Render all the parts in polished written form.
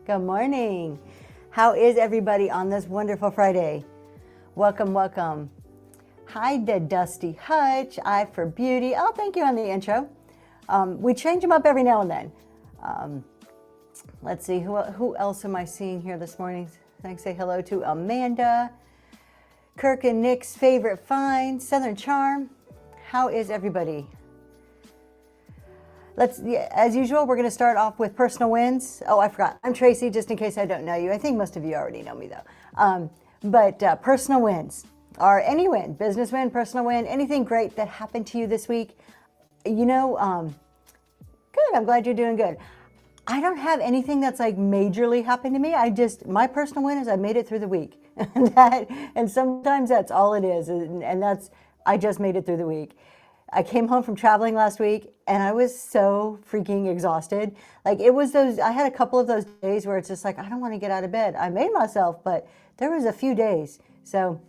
Good morning. How is everybody on this wonderful Friday? Welcome, welcome. Hi to Dusty Hutch, I for Beauty. Oh, thank you on the intro. We change them up every now and then. Let's see, who else am I seeing here this morning? Thanks, say hello to Amanda. Kirk and Nick's favorite find, Southern Charm. How is everybody? As usual, we're going to start off with personal wins. Oh, I forgot. I'm Tracy, just in case I don't know you. I think most of you already know me, though. But personal wins are any win, business win, personal win, anything great that happened to you this week. You know, good. I'm glad you're doing good. I don't have anything that's like majorly happened to me. My personal win is I made it through the week. and sometimes that's all it is. And I just made it through the week. I came home from traveling last week and I was so freaking exhausted. Like I had a couple of those days where it's just like, I don't want to get out of bed. I made myself, but there was a few days. So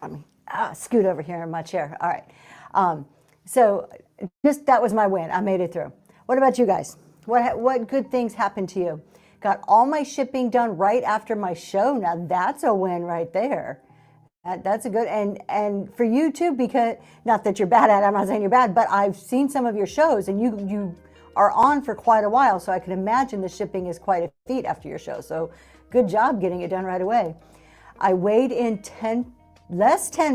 let me scoot over here in my chair. All right. So that was my win. I made it through. What about you guys? What good things happened to you? Got all my shipping done right after my show. Now that's a win right there. That's a good, and for you too, because not that you're bad at it, I'm not saying you're bad, but I've seen some of your shows and you are on for quite a while. So I can imagine the shipping is quite a feat after your show. So good job getting it done right away. I weighed in 10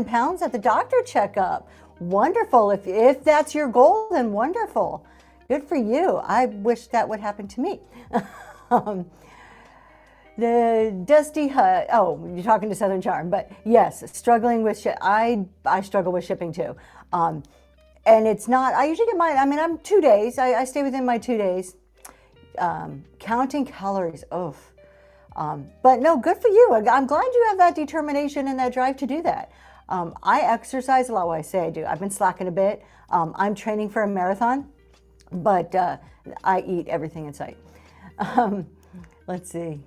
pounds at the doctor checkup. Wonderful. If that's your goal, then wonderful. Good for you. I wish that would happen to me. The Dusty Hut. Oh, you're talking to Southern Charm, but yes, struggling with I struggle with shipping too, and it's not. I usually get mine. I mean, I'm 2 days. I stay within my 2 days. Counting calories. Oof. But no, good for you. I'm glad you have that determination and that drive to do that. I exercise a lot. Well, I say I do. I've been slacking a bit. I'm training for a marathon, but I eat everything in sight. Let's see.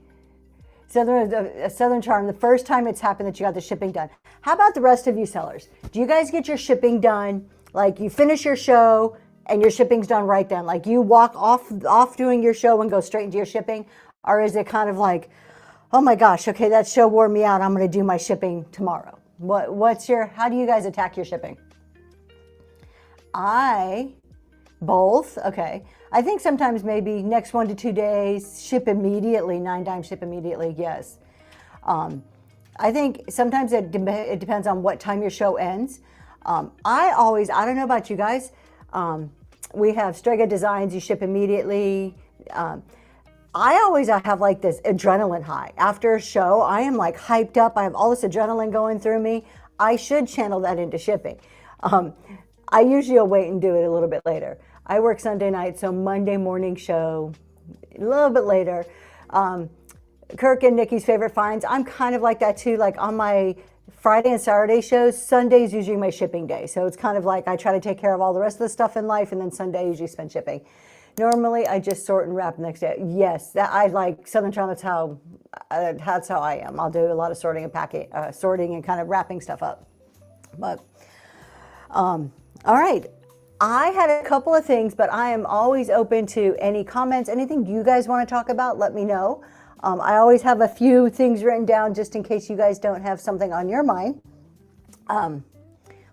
Southern Charm, the first time it's happened that you got the shipping done. How about the rest of you sellers? Do you guys get your shipping done? Like you finish your show and your shipping's done right then? Like you walk off doing your show and go straight into your shipping? Or is it kind of like, oh my gosh, okay, that show wore me out. I'm going to do my shipping tomorrow. How do you guys attack your shipping? Both, okay. I think sometimes maybe next 1 to 2 days, ship immediately, 9 times ship immediately, yes. I think sometimes it depends on what time your show ends. I don't know about you guys, we have Strega Designs, you ship immediately. I always have like this adrenaline high. After a show, I am like hyped up, I have all this adrenaline going through me. I should channel that into shipping. I usually will wait and do it a little bit later. I work Sunday night, so Monday morning show, a little bit later. Kirk and Nikki's favorite finds, I'm kind of like that too. Like on my Friday and Saturday shows, Sunday's usually my shipping day. So it's kind of like I try to take care of all the rest of the stuff in life, and then Sunday I usually spend shipping. Normally I just sort and wrap the next day. Yes, I like Southern Charm, that's how I am. I'll do a lot of sorting and packing, sorting and kind of wrapping stuff up. But, all right. I had a couple of things, but I am always open to any comments, anything you guys want to talk about, let me know. I always have a few things written down just in case you guys don't have something on your mind.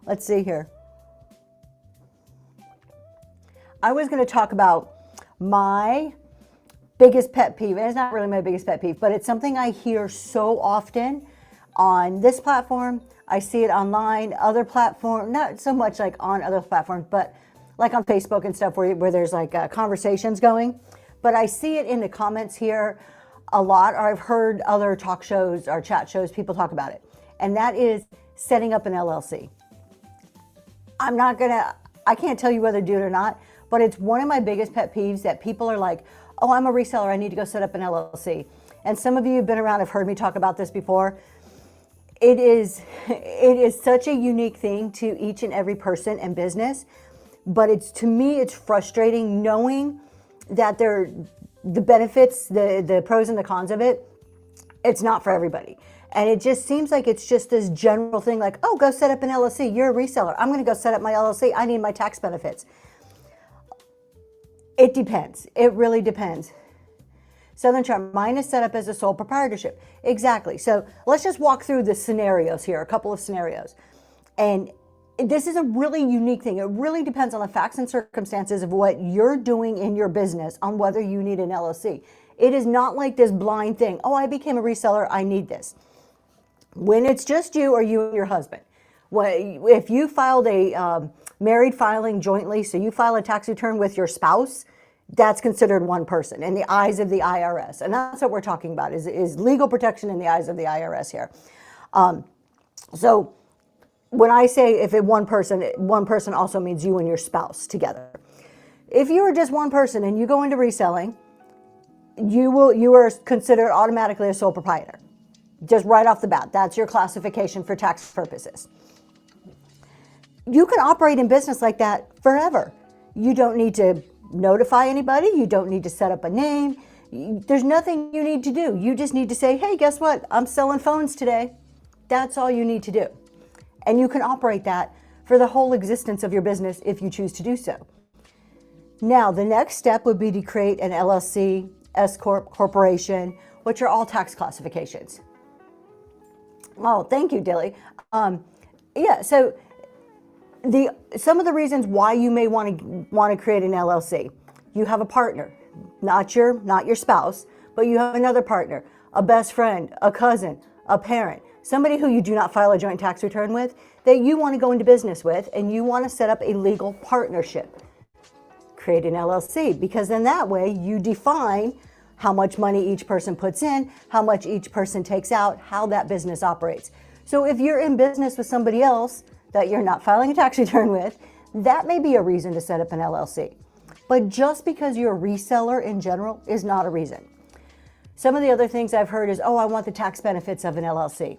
Let's see here. I was going to talk about my biggest pet peeve, and it's not really my biggest pet peeve, but it's something I hear so often on this platform. I see it online, other platforms, not so much like on other platforms, but like on Facebook and stuff where there's like conversations going. But I see it in the comments here a lot, or I've heard other talk shows or chat shows, people talk about it. And that is setting up an LLC. I can't tell you whether to do it or not, but it's one of my biggest pet peeves that people are like, oh, I'm a reseller, I need to go set up an LLC. And some of you who've been around have heard me talk about this before. It is such a unique thing to each and every person and business, but to me, it's frustrating knowing that the benefits, the pros and the cons of it, it's not for everybody. And it just seems like it's just this general thing like, oh, go set up an LLC. You're a reseller. I'm going to go set up my LLC. I need my tax benefits. It depends. It really depends. Southern Charm, mine is set up as a sole proprietorship. Exactly. So let's just walk through the scenarios here, a couple of scenarios. And this is a really unique thing. It really depends on the facts and circumstances of what you're doing in your business on whether you need an LLC. It is not like this blind thing. Oh, I became a reseller, I need this. When it's just you or you and your husband, if you filed a married filing jointly, so you file a tax return with your spouse, that's considered one person in the eyes of the IRS. And that's what we're talking about, is legal protection in the eyes of the IRS here. So when I say if it one person also means you and your spouse together. If you are just one person and you go into reselling, you are considered automatically a sole proprietor. Just right off the bat, that's your classification for tax purposes. You can operate in business like that forever. You don't need to notify anybody. You don't need to set up a name. There's nothing you need to do. You just need to say, hey, guess what? I'm selling phones today. That's all you need to do. And you can operate that for the whole existence of your business if you choose to do so. Now, the next step would be to create an LLC, S Corp, corporation, which are all tax classifications. Oh, thank you, Dilly. Yeah, so some of the reasons why you may want to create an LLC. You have a partner, not your spouse, but you have another partner, a best friend, a cousin, a parent, somebody who you do not file a joint tax return with, that you want to go into business with, and you want to set up a legal partnership. Create an LLC, because in that way you define how much money each person puts in, how much each person takes out, how that business operates. So if you're in business with somebody else that you're not filing a tax return with, that may be a reason to set up an LLC. But just because you're a reseller in general is not a reason. Some of the other things I've heard is, oh, I want the tax benefits of an LLC.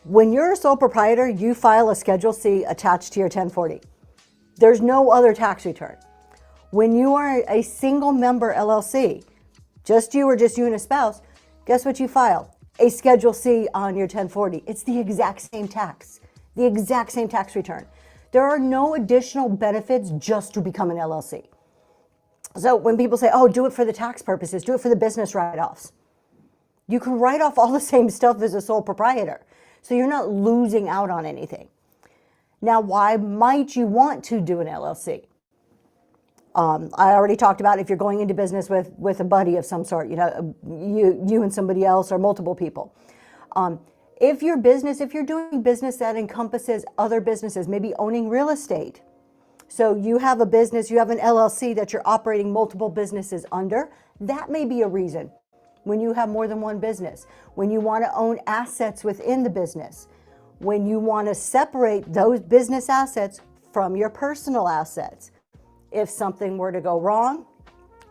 When you're a sole proprietor, you file a Schedule C attached to your 1040. There's no other tax return. When you are a single member LLC, just you and a spouse, guess what you file? A Schedule C on your 1040. It's the exact same tax, the exact same tax return. There are no additional benefits just to become an LLC. So when people say, oh, do it for the tax purposes, do it for the business write-offs. You can write off all the same stuff as a sole proprietor. So you're not losing out on anything. Now, why might you want to do an LLC? I already talked about if you're going into business with a buddy of some sort, you and somebody else or multiple people. If you're doing business that encompasses other businesses, maybe owning real estate. So you have a business, you have an LLC that you're operating multiple businesses under, that may be a reason. When you have more than one business, when you want to own assets within the business, when you want to separate those business assets from your personal assets. If something were to go wrong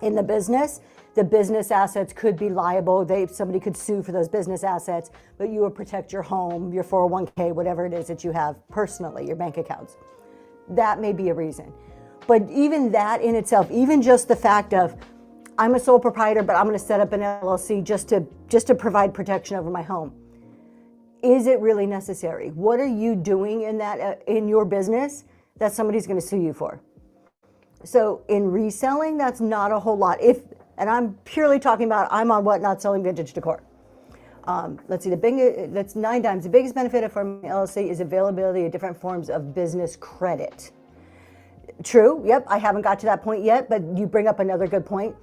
in the business assets could be liable. Somebody could sue for those business assets, but you would protect your home, your 401k, whatever it is that you have personally, your bank accounts. That may be a reason. But even that in itself, even just the fact of, I'm a sole proprietor, but I'm going to set up an LLC just to provide protection over my home. Is it really necessary? What are you doing in your business that somebody's going to sue you for? So in reselling, that's not a whole lot. And I'm purely talking about, I'm on Whatnot selling vintage decor. Let's see, that's 9 times. The biggest benefit of forming an LLC is availability of different forms of business credit. True, yep, I haven't got to that point yet, but you bring up another good point.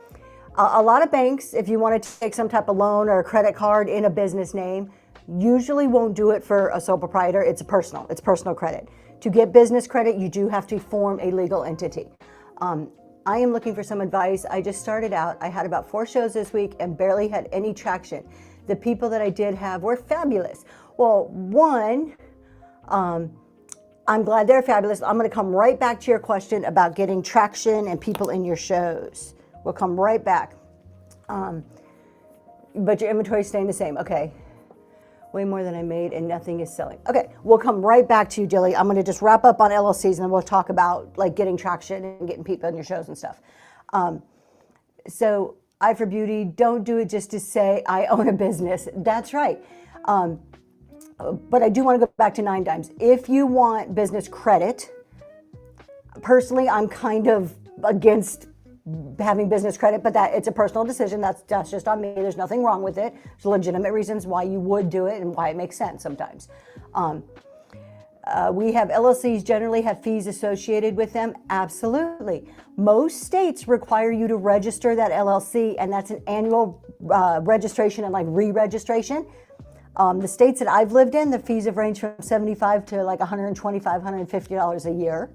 A lot of banks, if you want to take some type of loan or a credit card in a business name, usually won't do it for a sole proprietor. It's personal credit. To get business credit, you do have to form a legal entity. I am looking for some advice. I just started out. I had about 4 shows this week and barely had any traction. The people that I did have were fabulous. Well, one, I'm glad they're fabulous. I'm going to come right back to your question about getting traction and people in your shows. We'll come right back. But your inventory is staying the same. Okay. Way more than I made and nothing is selling. Okay, we'll come right back to you, Dilly. I'm going to just wrap up on LLCs and then we'll talk about like getting traction and getting people in your shows and stuff. So I for Beauty, don't do it just to say I own a business. That's right. But I do want to go back to 9 dimes. If you want business credit, personally, I'm kind of against having business credit, but that it's a personal decision. That's just on me. There's nothing wrong with it. There's legitimate reasons why you would do it and why it makes sense sometimes. We have LLCs generally have fees associated with them. Absolutely. Most states require you to register that LLC, and that's an annual registration and like re-registration. The states that I've lived in, the fees have ranged from $75 to like $125, $150 a year.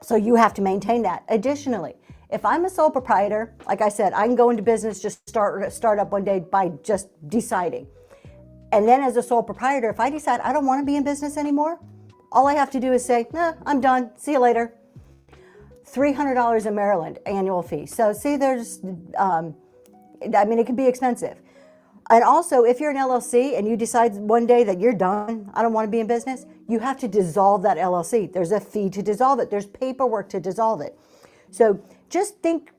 So you have to maintain that. Additionally, if I'm a sole proprietor, like I said, I can go into business, just start up one day by just deciding. And then as a sole proprietor, if I decide I don't want to be in business anymore, all I have to do is say, nah, I'm done. See you later. $300 in Maryland annual fee. So see, there's, it can be expensive. And also, if you're an LLC and you decide one day that you're done, I don't want to be in business, you have to dissolve that LLC. There's a fee to dissolve it. There's paperwork to dissolve it. So just think,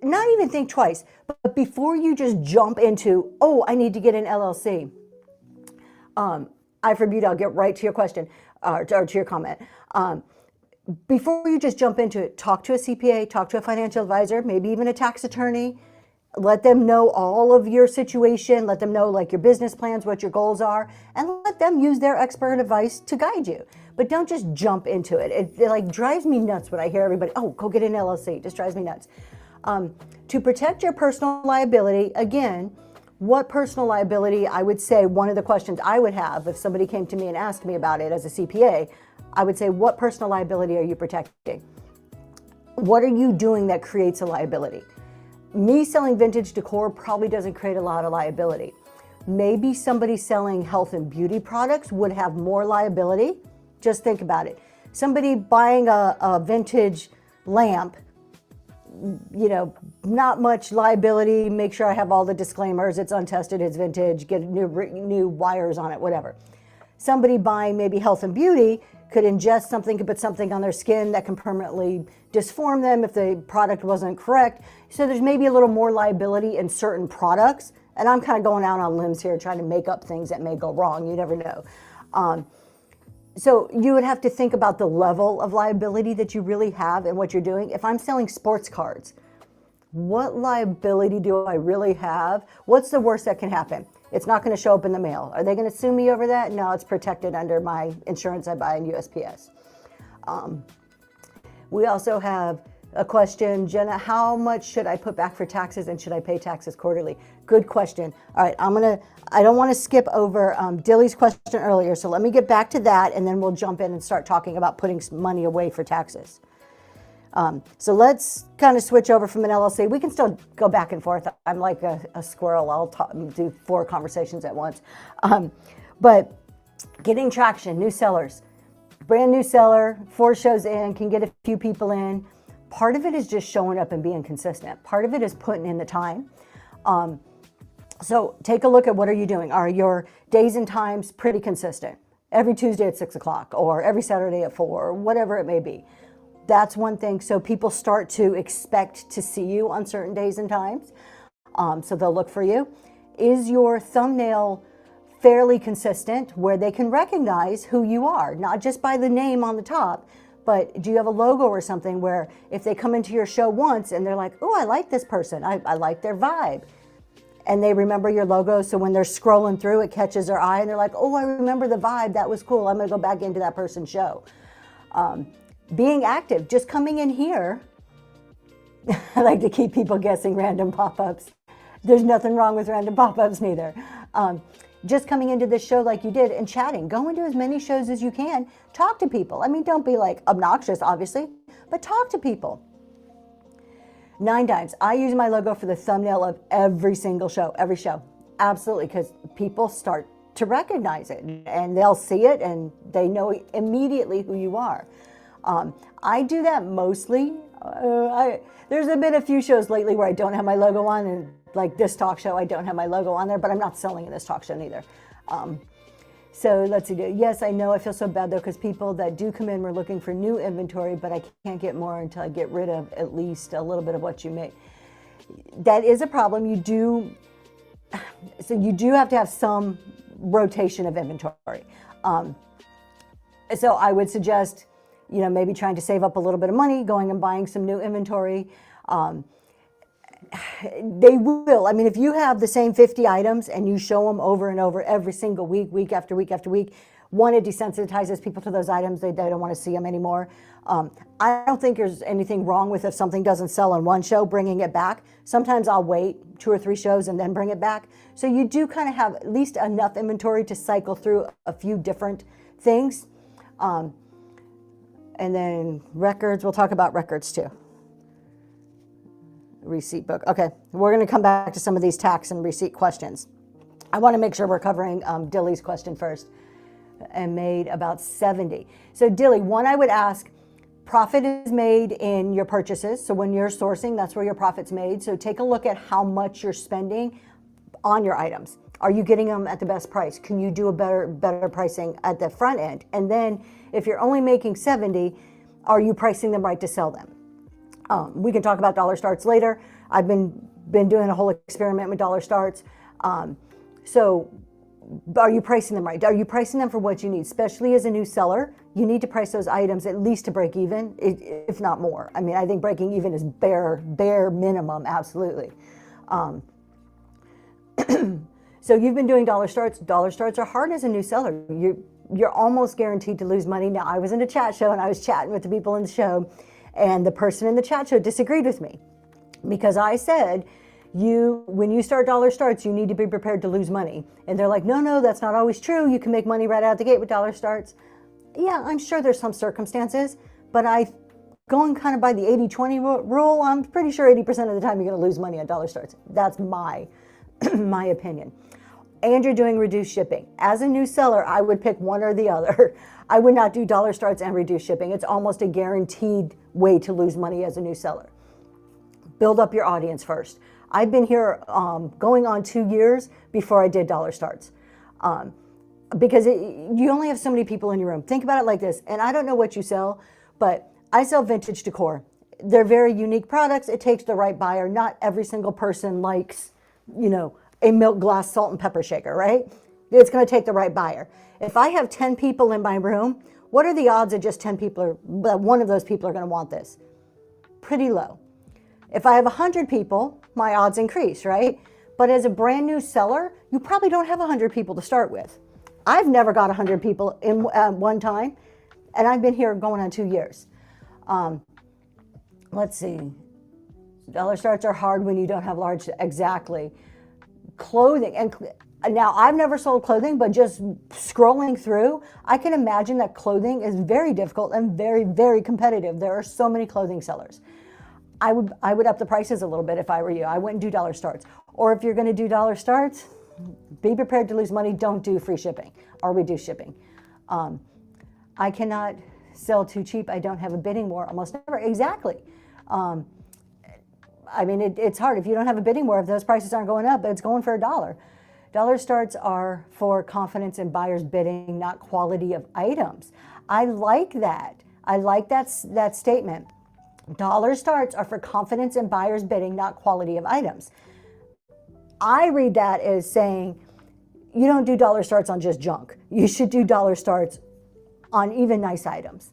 not even think twice, but before you just jump into, oh, I need to get an LLC. I'll get right to your question, or to your comment. Before you just jump into it, talk to a CPA, talk to a financial advisor, maybe even a tax attorney. Let them know all of your situation. Let them know like your business plans, what your goals are, and let them use their expert advice to guide you. But don't just jump into it. It like drives me nuts when I hear everybody, oh, go get an LLC. It just drives me nuts. To protect your personal liability, again, what personal liability, I would say one of the questions I would have if somebody came to me and asked me about it as a CPA, I would say, what personal liability are you protecting? What are you doing that creates a liability? Me selling vintage decor probably doesn't create a lot of liability. Maybe somebody selling health and beauty products would have more liability. Just think about it. Somebody buying a vintage lamp, not much liability. Make sure I have all the disclaimers. It's untested, it's vintage, get new wires on it, whatever. Somebody buying maybe health and beauty could ingest something, could put something on their skin that can permanently disform them if the product wasn't correct. So there's maybe a little more liability in certain products. And I'm kind of going out on limbs here, trying to make up things that may go wrong. You never know. So you would have to think about the level of liability that you really have and what you're doing. If I'm selling sports cards, what liability do I really have? What's the worst that can happen? It's not going to show up in the mail. Are they going to sue me over that? No, it's protected under my insurance I buy in USPS. We also have a question, Jenna, how much should I put back for taxes and should I pay taxes quarterly? Good question. All right, I don't want to skip over Dilly's question earlier, so let me get back to that and then we'll jump in and start talking about putting some money away for taxes. So let's kind of switch over from an LLC. We can still go back and forth. I'm like a squirrel. I'll do 4 conversations at once. But getting traction, new sellers, brand new seller, 4 shows in, can get a few people in. Part of it is just showing up and being consistent. Part of it is putting in the time. So take a look at what are you doing. Are your days and times pretty consistent? Every Tuesday at 6 o'clock or every Saturday at 4 or whatever it may be. That's one thing. So people start to expect to see you on certain days and times. So they'll look for you. Is your thumbnail fairly consistent where they can recognize who you are, not just by the name on the top, but do you have a logo or something where if they come into your show once and they're like, oh, I like this person, I like their vibe, and they remember your logo, so when they're scrolling through, it catches their eye and they're like, oh, I remember the vibe, that was cool, I'm gonna go back into that person's show. Being active, just coming in here, I like to keep people guessing random pop-ups. There's nothing wrong with random pop-ups neither. Just coming into this show like you did and chatting. Go into as many shows as you can. Talk to people. I mean, don't be like obnoxious, obviously, but talk to people. 9 times. I use my logo for the thumbnail of every single show, every show. Absolutely, because people start to recognize it and they'll see it and they know immediately who you are. I do that mostly. There's been a few shows lately where I don't have my logo on, and like this talk show, I don't have my logo on there, but I'm not selling in this talk show neither. So let's see. Yes, I know I feel so bad though, because people that do come in were looking for new inventory, but I can't get more until I get rid of at least a little bit of what you make. That is a problem. So you do have to have some rotation of inventory. So I would suggest maybe trying to save up a little bit of money, going and buying some new inventory. They will. I mean, if you have the same 50 items and you show them over and over every single week, week after week after week, one, it desensitizes people to those items. They don't want to see them anymore. I don't think there's anything wrong with if something doesn't sell in one show, bringing it back. Sometimes I'll wait 2 or 3 shows and then bring it back. So you do kind of have at least enough inventory to cycle through a few different things. And then records, we'll talk about records too. Receipt book. Okay, we're going to come back to some of these tax and receipt questions. I want to make sure we're covering Dilly's question first, and made about 70. So Dilly, one I would ask, profit is made in your purchases. So when you're sourcing, that's where your profit's made. So take a look at how much you're spending on your items. Are you getting them at the best price? Can you do a better pricing at the front end? And then if you're only making 70, are you pricing them right to sell them? We can talk about dollar starts later. I've been doing a whole experiment with dollar starts. So are you pricing them right? Are you pricing them for what you need? Especially as a new seller, you need to price those items at least to break even, if not more. I mean, I think breaking even is bare minimum, absolutely. So you've been doing dollar starts. Dollar starts are hard as a new seller. You're almost guaranteed to lose money. Now, I was in a chat show and I was chatting with the people in the show, and the person in the chat show disagreed with me because I said, when you start dollar starts, you need to be prepared to lose money. And they're like, no, that's not always true. You can make money right out the gate with dollar starts. Yeah, I'm sure there's some circumstances, but going kind of by the 80-20 rule, I'm pretty sure 80% of the time you're going to lose money on dollar starts. That's my opinion. And you're doing reduced shipping. As a new seller, I would pick one or the other. I would not do dollar starts and reduced shipping. It's almost a guaranteed way to lose money as a new seller. Build up your audience first. I've been here going on 2 years before I did dollar starts. Because you only have so many people in your room. Think about it like this, and I don't know what you sell, but I sell vintage decor. They're very unique products. It takes the right buyer. Not every single person likes, a milk glass salt and pepper shaker, right? It's going to take the right buyer. If I have 10 people in my room, what are the odds that just 10 people that one of those people are going to want this? Pretty low. If I have 100 people, my odds increase, right? But as a brand new seller, you probably don't have 100 people to start with. I've never got 100 people in one time, and I've been here going on 2 years. Let's see. Dollar starts are hard when you don't have large, exactly. Clothing, and now I've never sold clothing, but just scrolling through, I can imagine that clothing is very difficult and very, very competitive. There are so many clothing sellers. I would up the prices a little bit if I were you. I wouldn't do dollar starts. Or if you're going to do dollar starts, be prepared to lose money. Don't do free shipping or reduced shipping. I cannot sell too cheap. I don't have a bidding war. Almost never. Exactly. I mean, it's hard. If you don't have a bidding war, if those prices aren't going up, it's going for $1. Dollar starts are for confidence in buyers bidding, not quality of items. I like that. I like that statement. Dollar starts are for confidence in buyers bidding, not quality of items. I read that as saying you don't do dollar starts on just junk. You should do dollar starts on even nice items,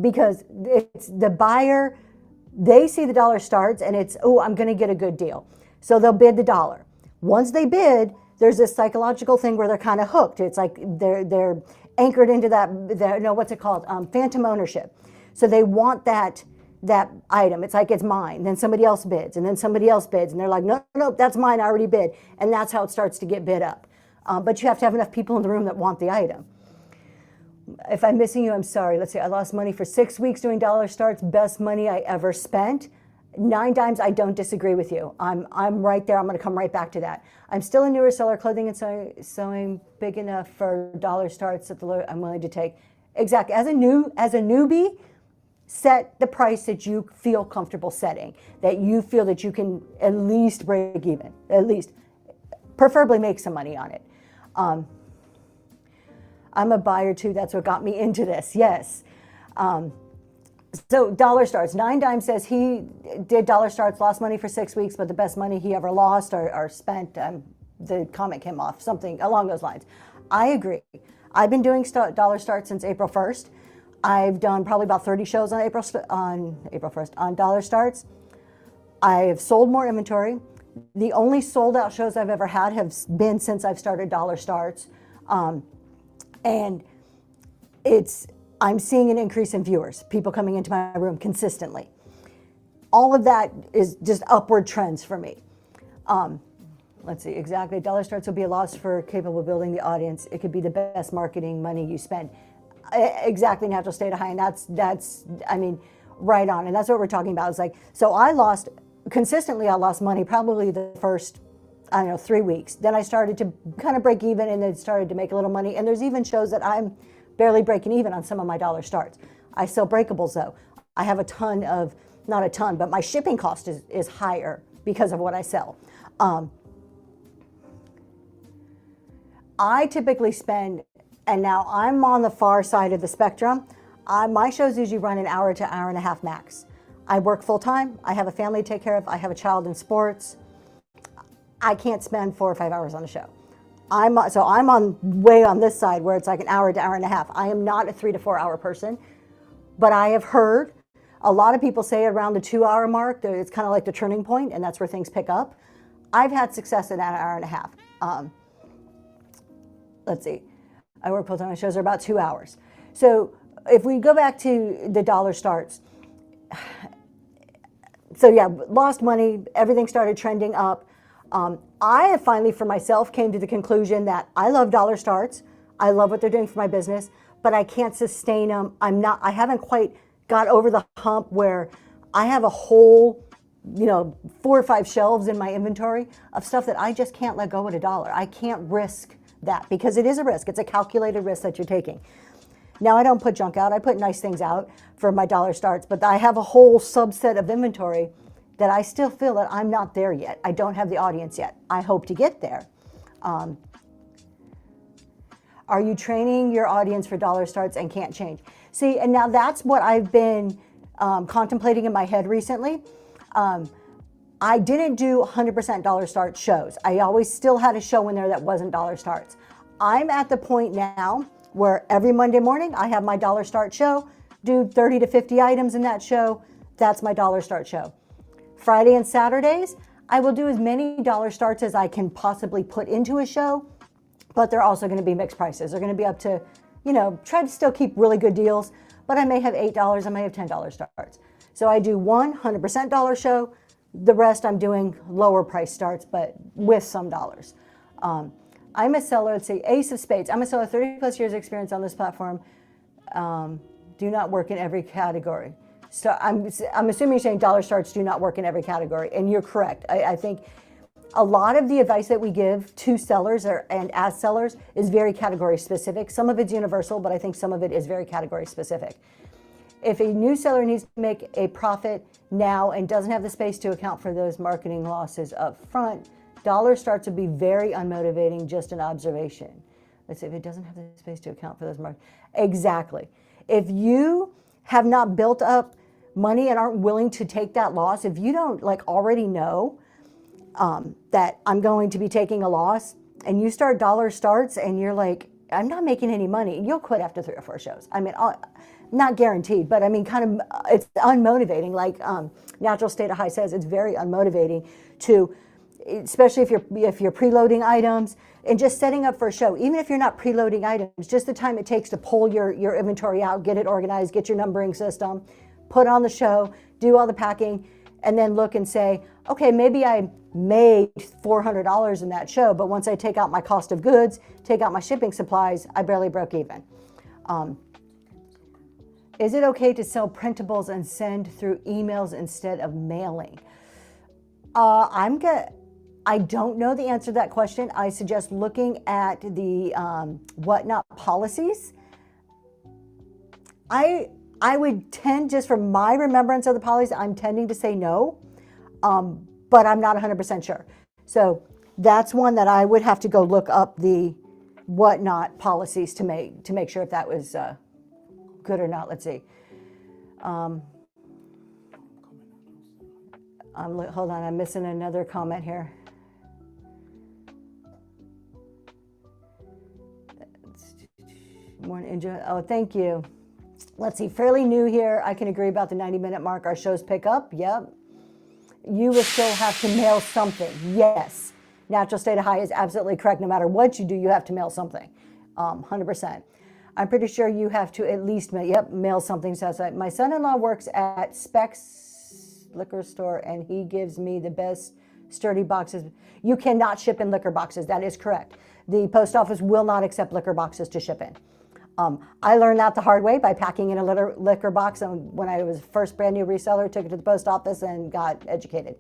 because it's the buyer. They see the dollar starts and it's, oh, I'm going to get a good deal. So they'll bid the dollar. Once they bid, there's this psychological thing where they're kind of hooked. It's like they're anchored into what's it called? Phantom ownership. So they want that item. It's like it's mine. Then somebody else bids, and then somebody else bids, and they're like, no, that's mine. I already bid. And that's how it starts to get bid up. But you have to have enough people in the room that want the item. If I'm missing you, I'm sorry. Let's see. I lost money for 6 weeks doing dollar starts. Best money I ever spent. 9 times. I don't disagree with you. I'm right there. I'm going to come right back to that. I'm still a newer seller. Clothing and sewing big enough for dollar starts that I'm willing to take. Exactly. As a newbie, set the price that you feel comfortable setting, that you feel that you can at least break even, at least, preferably make some money on it. I'm a buyer too. That's what got me into this. Yes. So dollar starts. 9 Dimes says he did dollar starts, lost money for 6 weeks, but the best money he ever lost or spent, the comment came off, something along those lines. I agree. I've been doing dollar starts since April 1st. I've done probably about 30 shows on April 1st on Dollar Starts. I have sold more inventory. The only sold out shows I've ever had have been since I've started Dollar Starts. And I'm seeing an increase in viewers, people coming into my room consistently. All of that is just upward trends for me. Let's see, exactly. Dollar Starts will be a loss for capable of building the audience. It could be the best marketing money you spend. Exactly, Natural State of High, and that's I mean, right on. And that's what we're talking about. It's like, so I lost money probably the first, 3 weeks. Then I started to kind of break even and then started to make a little money. And there's even shows that I'm barely breaking even on some of my Dollar Starts. I sell breakables though. I have not a ton, but my shipping cost is higher because of what I sell. I typically spend, and now I'm on the far side of the spectrum, my shows usually run an hour to hour and a half max. I work full time, I have a family to take care of, I have a child in sports. I can't spend 4 or 5 hours on a show. I'm way on this side where it's like an hour to hour and a half. I am not a 3 to 4 hour person, but I have heard a lot of people say around the 2 hour mark, that it's kind of like the turning point and that's where things pick up. I've had success in that hour and a half. Let's see, I work full time, my shows are about 2 hours. So if we go back to the Dollar Starts, so yeah, lost money, everything started trending up. I have finally for myself came to the conclusion that I love Dollar Starts. I love what they're doing for my business, but I can't sustain them. I haven't quite got over the hump where I have a whole, 4 or 5 shelves in my inventory of stuff that I just can't let go at $1. I can't risk that because it is a risk. It's a calculated risk that you're taking. Now I don't put junk out. I put nice things out for my Dollar Starts, but I have a whole subset of inventory that I still feel that I'm not there yet. I don't have the audience yet. I hope to get there. Are you training your audience for Dollar Starts and can't change? See, and now that's what I've been contemplating in my head recently. I didn't do 100% Dollar Starts shows. I always still had a show in there that wasn't Dollar Starts. I'm at the point now where every Monday morning I have my Dollar Start show, do 30 to 50 items in that show. That's my Dollar Start show. Friday and Saturdays, I will do as many Dollar Starts as I can possibly put into a show, but they're also going to be mixed prices. They're going to be up to, try to still keep really good deals, but I may have $8, I may have $10 starts. So I do 100% dollar show. The rest I'm doing lower price starts, but with some dollars. I'm a seller, let's say Ace of Spades. I'm a seller, 30 plus years experience on this platform. Do not work in every category. So I'm assuming you're saying Dollar Starts do not work in every category, and you're correct. I think a lot of the advice that we give to sellers and as sellers is very category specific. Some of it's universal, but I think some of it is very category specific. If a new seller needs to make a profit now and doesn't have the space to account for those marketing losses up front, Dollar Starts would be very unmotivating, just an observation. Let's say if it doesn't have the space to account for those marketing. Exactly. If you have not built up money and aren't willing to take that loss, if you don't already know that I'm going to be taking a loss and you start Dollar Starts and you're like, I'm not making any money, you'll quit after 3 or 4 shows. I mean, not guaranteed, but I mean, kind of, it's unmotivating. Like Natural State of High says, it's very unmotivating to, especially if you're preloading items and just setting up for a show. Even if you're not preloading items, just the time it takes to pull your inventory out, get it organized, get your numbering system, put on the show, do all the packing, and then look and say, okay, maybe I made $400 in that show, but once I take out my cost of goods, take out my shipping supplies, I barely broke even. Is it okay to sell printables and send through emails instead of mailing? I don't know the answer to that question. I suggest looking at the Whatnot policies. I would tend, just from my remembrance of the policies, I'm tending to say no, but I'm not 100% sure. So that's one that I would have to go look up the Whatnot policies to make sure if that was good or not. Let's see. Hold on, I'm missing another comment here. Oh, thank you. Let's see, fairly new here. I can agree about the 90-minute mark. Our shows pick up. Yep. You will still have to mail something. Yes. Natural state of high is absolutely correct. No matter what you do, you have to mail something. 100%. I'm pretty sure you have to at least mail something. So my son-in-law works at Specs liquor store, and he gives me the best sturdy boxes. You cannot ship in liquor boxes. That is correct. The post office will not accept liquor boxes to ship in. I learned that the hard way by packing in a liquor box, and when I was first brand new reseller, took it to the post office and got educated.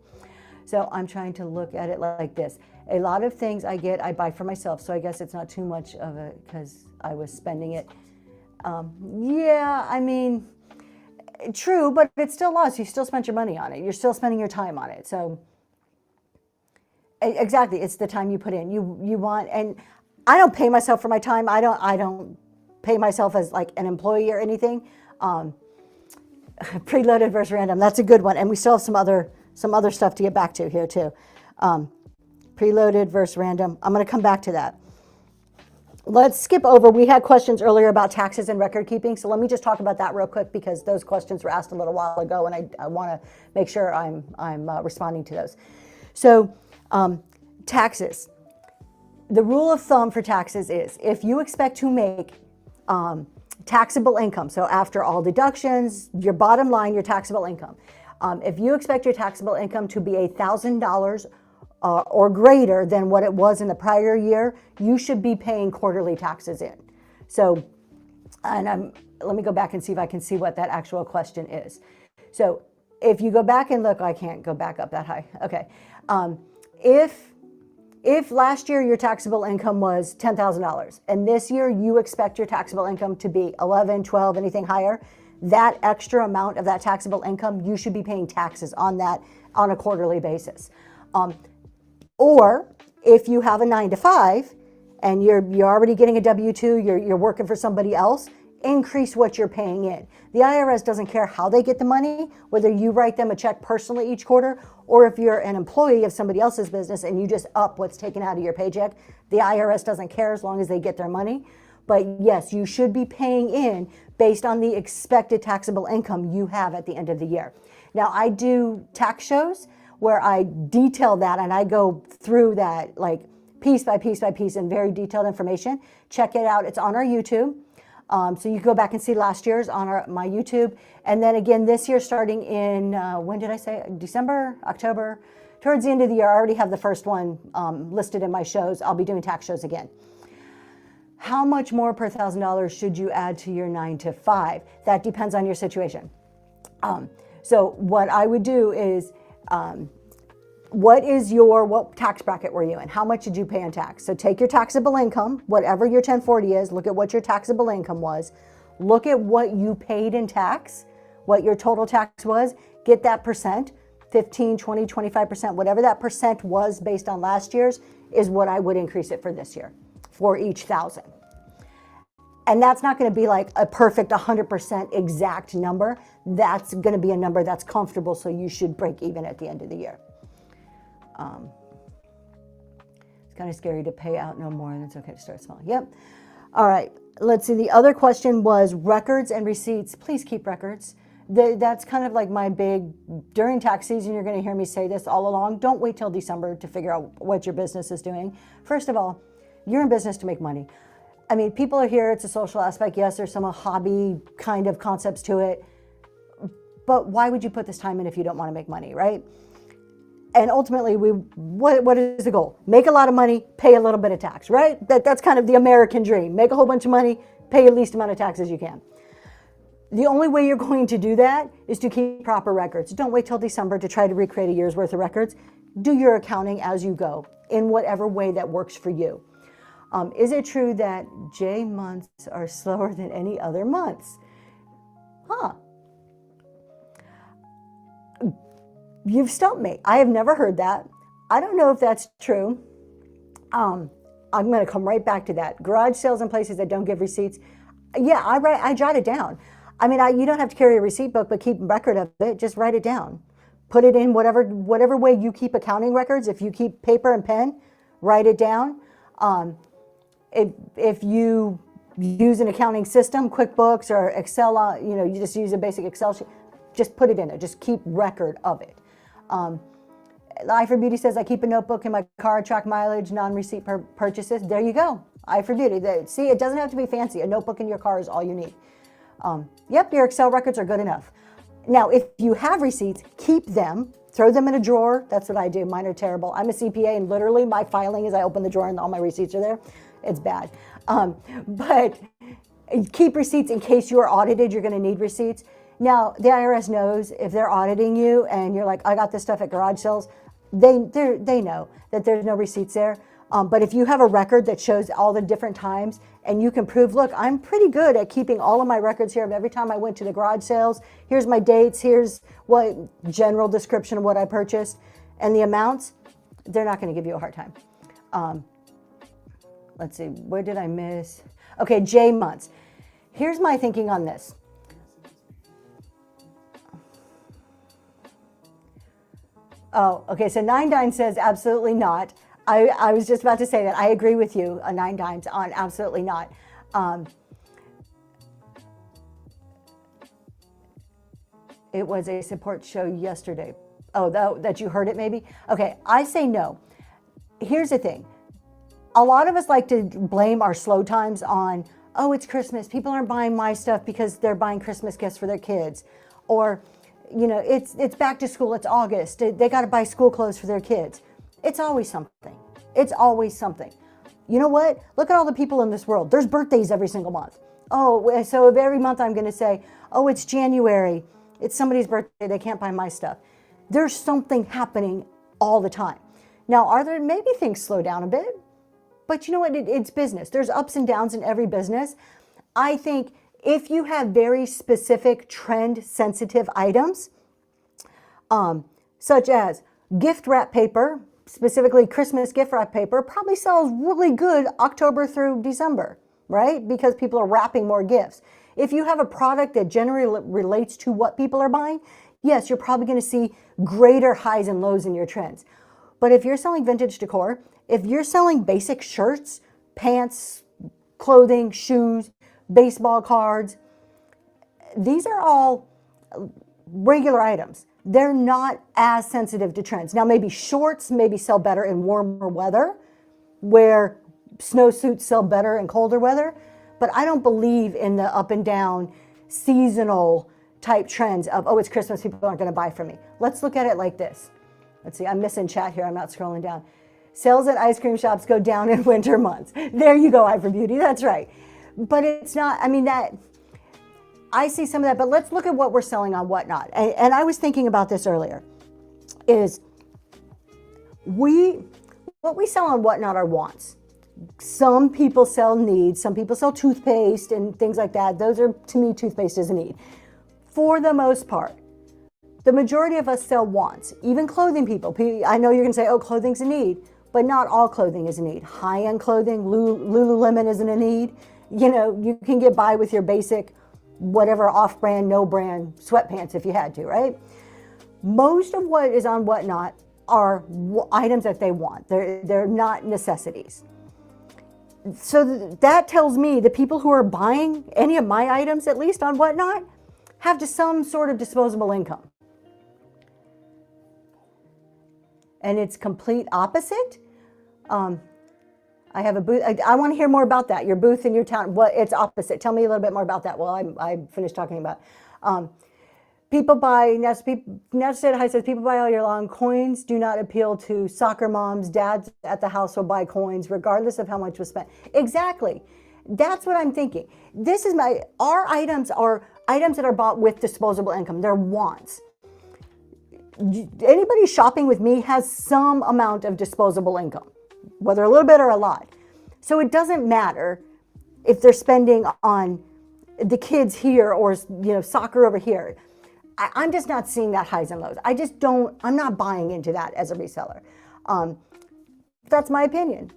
So I'm trying to look at it like this. A lot of things I buy for myself, so I guess it's not too much of it because I was spending it. Yeah, I mean, true, but it's still lost. You still spent your money on it. You're still spending your time on it. So exactly, it's the time you put in. You want, and I don't pay myself for my time. I don't pay myself as like an employee or anything. Preloaded versus random, that's a good one. And we still have some other stuff to get back to here too. Preloaded versus random. I'm going to come back to that. Let's skip over. We had questions earlier about taxes and record keeping. So let me just talk about that real quick because those questions were asked a little while ago, and I want to make sure I'm responding to those. So taxes. The rule of thumb for taxes is if you expect to make taxable income, so after all deductions, your bottom line, your taxable income. If you expect your taxable income to be $1,000 or greater than what it was in the prior year, you should be paying quarterly taxes in. So, and let me go back and see if I can see what that actual question is. So if you go back and look, I can't go back up that high. Okay. If last year your taxable income was $10,000 and this year you expect your taxable income to be 11, 12, anything higher, that extra amount of that taxable income, you should be paying taxes on that on a quarterly basis. Or if you have a 9-to-5 and you're already getting a W-2, you're working for somebody else, increase what you're paying in. The IRS doesn't care how they get the money, whether you write them a check personally each quarter, or if you're an employee of somebody else's business and you just up what's taken out of your paycheck. The IRS doesn't care as long as they get their money. But yes, you should be paying in based on the expected taxable income you have at the end of the year. Now, I do tax shows where I detail that and I go through that like piece by piece by piece in very detailed information. Check it out. It's on our YouTube. So you can go back and see last year's on my YouTube. And then again this year starting in, when did I say? December, October? Towards the end of the year, I already have the first one listed in my shows. I'll be doing tax shows again. How much more per $1,000 should you add to your 9-to-5? That depends on your situation. So what I would do is, what tax bracket were you in? How much did you pay in tax? So take your taxable income, whatever your 1040 is, look at what your taxable income was, look at what you paid in tax, what your total tax was, get that percent, 15, 20, 25%, whatever that percent was based on last year's is what I would increase it for this year, for each 1,000. And that's not going to be like a perfect 100% exact number. That's going to be a number that's comfortable, so you should break even at the end of the year. It's kind of scary to pay out no more, and it's okay to start small. Yep. All right. Let's see. The other question was records and receipts. Please keep records. That's kind of like my big, during tax season, you're going to hear me say this all along. Don't wait till December to figure out what your business is doing. First of all, you're in business to make money. I mean, people are here. It's a social aspect. Yes, there's some hobby kind of concepts to it. But why would you put this time in if you don't want to make money, right? And ultimately, what is the goal? Make a lot of money, pay a little bit of tax, right? That's kind of the American dream. Make a whole bunch of money, pay the least amount of taxes you can. The only way you're going to do that is to keep proper records. Don't wait till December to try to recreate a year's worth of records. Do your accounting as you go in whatever way that works for you. Is it true that J months are slower than any other months? You've stumped me. I have never heard that. I don't know if that's true. I'm going to come right back to that. Garage sales in places that don't give receipts. Yeah, I jot it down. I mean, you don't have to carry a receipt book, but keep record of it. Just write it down. Put it in whatever way you keep accounting records. If you keep paper and pen, write it down. If you use an accounting system, QuickBooks or Excel, you just use a basic Excel sheet, just put it in there. Just keep record of it. Eye for Beauty says, I keep a notebook in my car, track mileage, non-receipt purchases. There you go. Eye for Beauty. See, it doesn't have to be fancy. A notebook in your car is all you need. Yep, your Excel records are good enough. Now, if you have receipts, keep them. Throw them in a drawer. That's what I do. Mine are terrible. I'm a CPA, and literally my filing is I open the drawer and all my receipts are there. It's bad. But keep receipts in case you are audited. You're going to need receipts. Now, the IRS knows if they're auditing you and you're like, I got this stuff at garage sales, they know that there's no receipts there. But if you have a record that shows all the different times and you can prove, look, I'm pretty good at keeping all of my records here of every time I went to the garage sales. Here's my dates. Here's what general description of what I purchased and the amounts. They're not going to give you a hard time. Let's see, where did I miss? Okay, J months. Here's my thinking on this. Oh, okay, so 9 Dime says absolutely not. I was just about to say that. I agree with you, 9 Dimes, on absolutely not. It was a support show yesterday. Oh, that you heard it maybe? Okay, I say no. Here's the thing. A lot of us like to blame our slow times on, oh, it's Christmas. People aren't buying my stuff because they're buying Christmas gifts for their kids. Or, it's back to school. It's August. They got to buy school clothes for their kids. It's always something. It's always something. You know what? Look at all the people in this world. There's birthdays every single month. Oh, so if every month I'm going to say, oh, it's January. It's somebody's birthday. They can't buy my stuff. There's something happening all the time. Now, are there maybe things slow down a bit? But you know what? It's business. There's ups and downs in every business. I think if you have very specific trend-sensitive items, such as gift wrap paper, specifically Christmas gift wrap paper, probably sells really good October through December, right? Because people are wrapping more gifts. If you have a product that generally relates to what people are buying, yes, you're probably going to see greater highs and lows in your trends. But if you're selling vintage decor, if you're selling basic shirts, pants, clothing, shoes, baseball cards, these are all regular items. They're not as sensitive to trends. Now, maybe shorts maybe sell better in warmer weather, where snowsuits sell better in colder weather. But I don't believe in the up and down seasonal type trends of, oh, it's Christmas, people aren't going to buy from me. Let's look at it like this. Let's see, I'm missing chat here. I'm not scrolling down. Sales at ice cream shops go down in winter months. There you go, Eye for Beauty. That's right. But it's not, I see some of that, but let's look at what we're selling on Whatnot. And I was thinking about this earlier, is what we sell on Whatnot are wants. Some people sell needs, some people sell toothpaste and things like that. Those are, to me, toothpaste is a need. For the most part, the majority of us sell wants, even clothing people. I know you're gonna say, oh, clothing's a need, but not all clothing is a need. High-end clothing, Lululemon isn't a need. You can get by with your basic, whatever off-brand, no-brand sweatpants if you had to, right? Most of what is on Whatnot are items that they want. They're not necessities. So that tells me the people who are buying any of my items, at least on Whatnot, have some sort of disposable income. And it's complete opposite. I have a booth. I want to hear more about that. Your booth in your town. It's opposite. Tell me a little bit more about that. Well, I finished talking about. People buy. Nesta High says people buy all year long. Coins do not appeal to soccer moms. Dads at the house will buy coins regardless of how much was spent. Exactly. That's what I'm thinking. Our items are items that are bought with disposable income. They're wants. Anybody shopping with me has some amount of disposable income, whether a little bit or a lot. So it doesn't matter if they're spending on the kids here or soccer over here. I'm just not seeing that highs and lows. I'm not buying into that as a reseller. That's my opinion.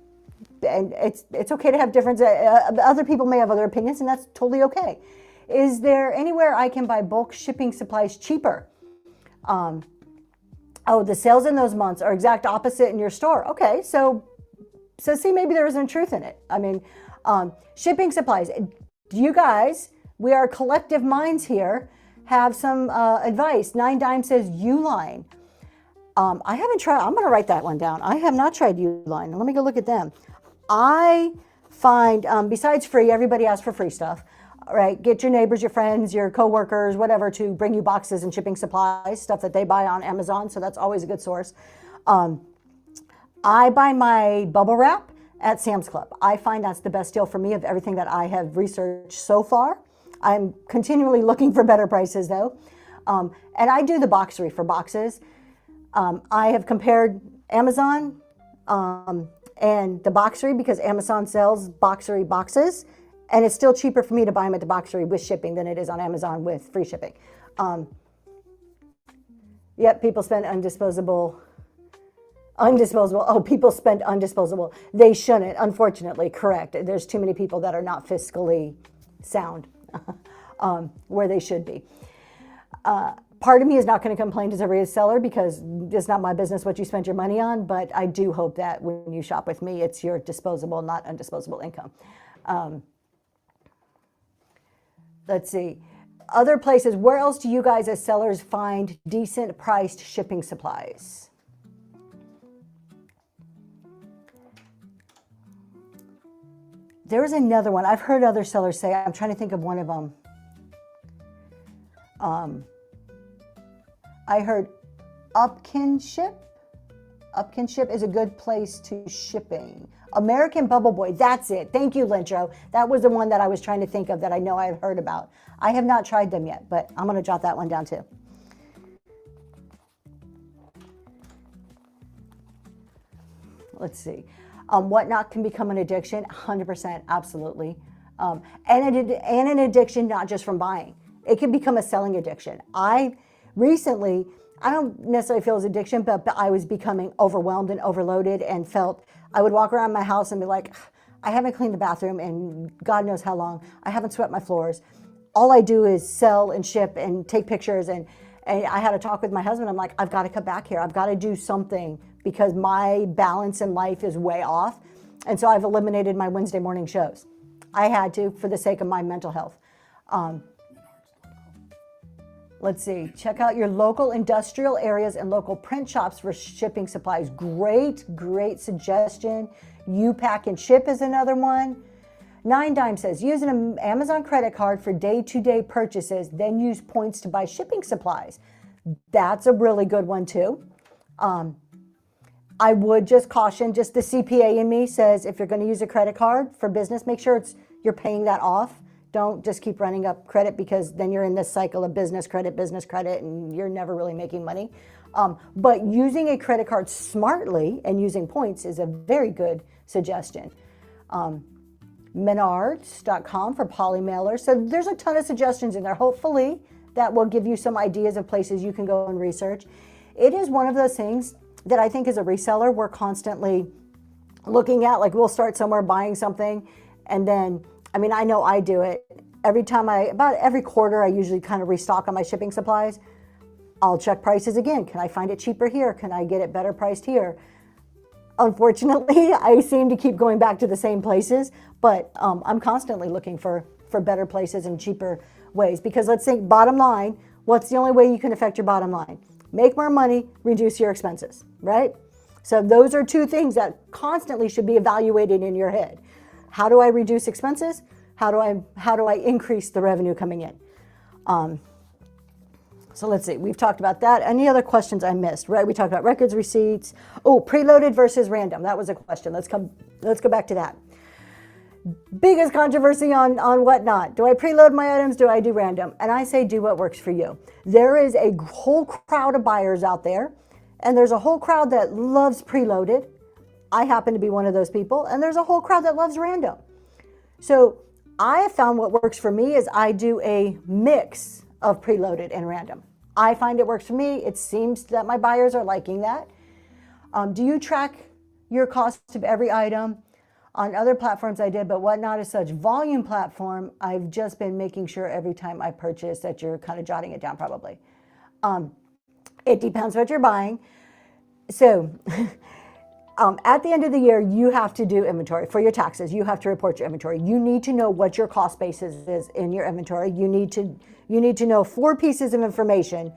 And it's okay to have different, other people may have other opinions, and that's totally okay. Is there anywhere I can buy bulk shipping supplies cheaper? The sales in those months are exact opposite in your store. Okay, so see, maybe there isn't truth in it. Shipping supplies. Do you guys, we are collective minds here, have some advice? Nine Dime says Uline. I haven't tried, I'm going to write that one down. I have not tried Uline. Let me go look at them. I find, besides free, everybody asks for free stuff, right? Get your neighbors, your friends, your coworkers, whatever, to bring you boxes and shipping supplies, stuff that they buy on Amazon. So that's always a good source. I buy my bubble wrap at Sam's Club. I find that's the best deal for me of everything that I have researched so far. I'm continually looking for better prices though. And I do the Boxery for boxes. I have compared Amazon and the Boxery because Amazon sells Boxery boxes, and it's still cheaper for me to buy them at the Boxery with shipping than it is on Amazon with free shipping. Yep, people spend undisposable. Oh, people spend undisposable. They shouldn't, unfortunately, correct. There's too many people that are not fiscally sound where they should be. Part of me is not going to complain as a reseller because it's not my business what you spend your money on, but I do hope that when you shop with me, it's your disposable, not undisposable income. Let's see. Other places, where else do you guys as sellers find decent priced shipping supplies? There was another one. I've heard other sellers say, I'm trying to think of one of them. I heard Upkinship. Upkinship is a good place to shipping. American Bubble Boy, that's it. Thank you, Lintro. That was the one that I was trying to think of that I know I've heard about. I have not tried them yet, but I'm going to jot that one down too. Let's see. Whatnot can become an addiction, 100%, absolutely. And an addiction not just from buying. It can become a selling addiction. Recently, I don't necessarily feel as addiction, but I was becoming overwhelmed and overloaded and felt, I would walk around my house and be like, I haven't cleaned the bathroom in God knows how long. I haven't swept my floors. All I do is sell and ship and take pictures. And I had a talk with my husband. I'm like, I've got to cut back here. I've got to do something because my balance in life is way off. And so I've eliminated my Wednesday morning shows. I had to for the sake of my mental health. Let's see, check out your local industrial areas and local print shops for shipping supplies. Great suggestion. U-Pack and Ship is another one. Nine Dime says, use an Amazon credit card for day-to-day purchases, then use points to buy shipping supplies. That's a really good one too. I would just caution, just the CPA in me says, if you're going to use a credit card for business, make sure you're paying that off. Don't just keep running up credit because then you're in this cycle of business credit, and you're never really making money. But using a credit card smartly and using points is a very good suggestion. Menards.com for poly mailers. So there's a ton of suggestions in there. Hopefully that will give you some ideas of places you can go and research. It is one of those things that I think as a reseller, we're constantly looking at, like we'll start somewhere buying something and then, I mean, I know I do it. About every quarter, I usually kind of restock on my shipping supplies. I'll check prices again. Can I find it cheaper here? Can I get it better priced here? Unfortunately, I seem to keep going back to the same places, but I'm constantly looking for better places and cheaper ways because let's think bottom line, what's the only way you can affect your bottom line? Make more money, reduce your expenses, right? So those are two things that constantly should be evaluated in your head. How do I reduce expenses? How do I increase the revenue coming in? So let's see, we've talked about that. Any other questions I missed, right? We talked about records, receipts. Oh, preloaded versus random. That was a question. Let's go back to that. Biggest controversy on Whatnot. Do I preload my items? Do I do random? And I say do what works for you. There is a whole crowd of buyers out there, and there's a whole crowd that loves preloaded. I happen to be one of those people, and there's a whole crowd that loves random. So I have found what works for me is I do a mix of preloaded and random. I find it works for me. It seems that my buyers are liking that. Do you track your cost of every item? On other platforms I did, but Whatnot is such volume platform, I've just been making sure every time I purchase that you're kind of jotting it down probably. It depends what you're buying. So At the end of the year, you have to do inventory for your taxes. You have to report your inventory. You need to know what your cost basis is in your inventory. You need to know 4 pieces of information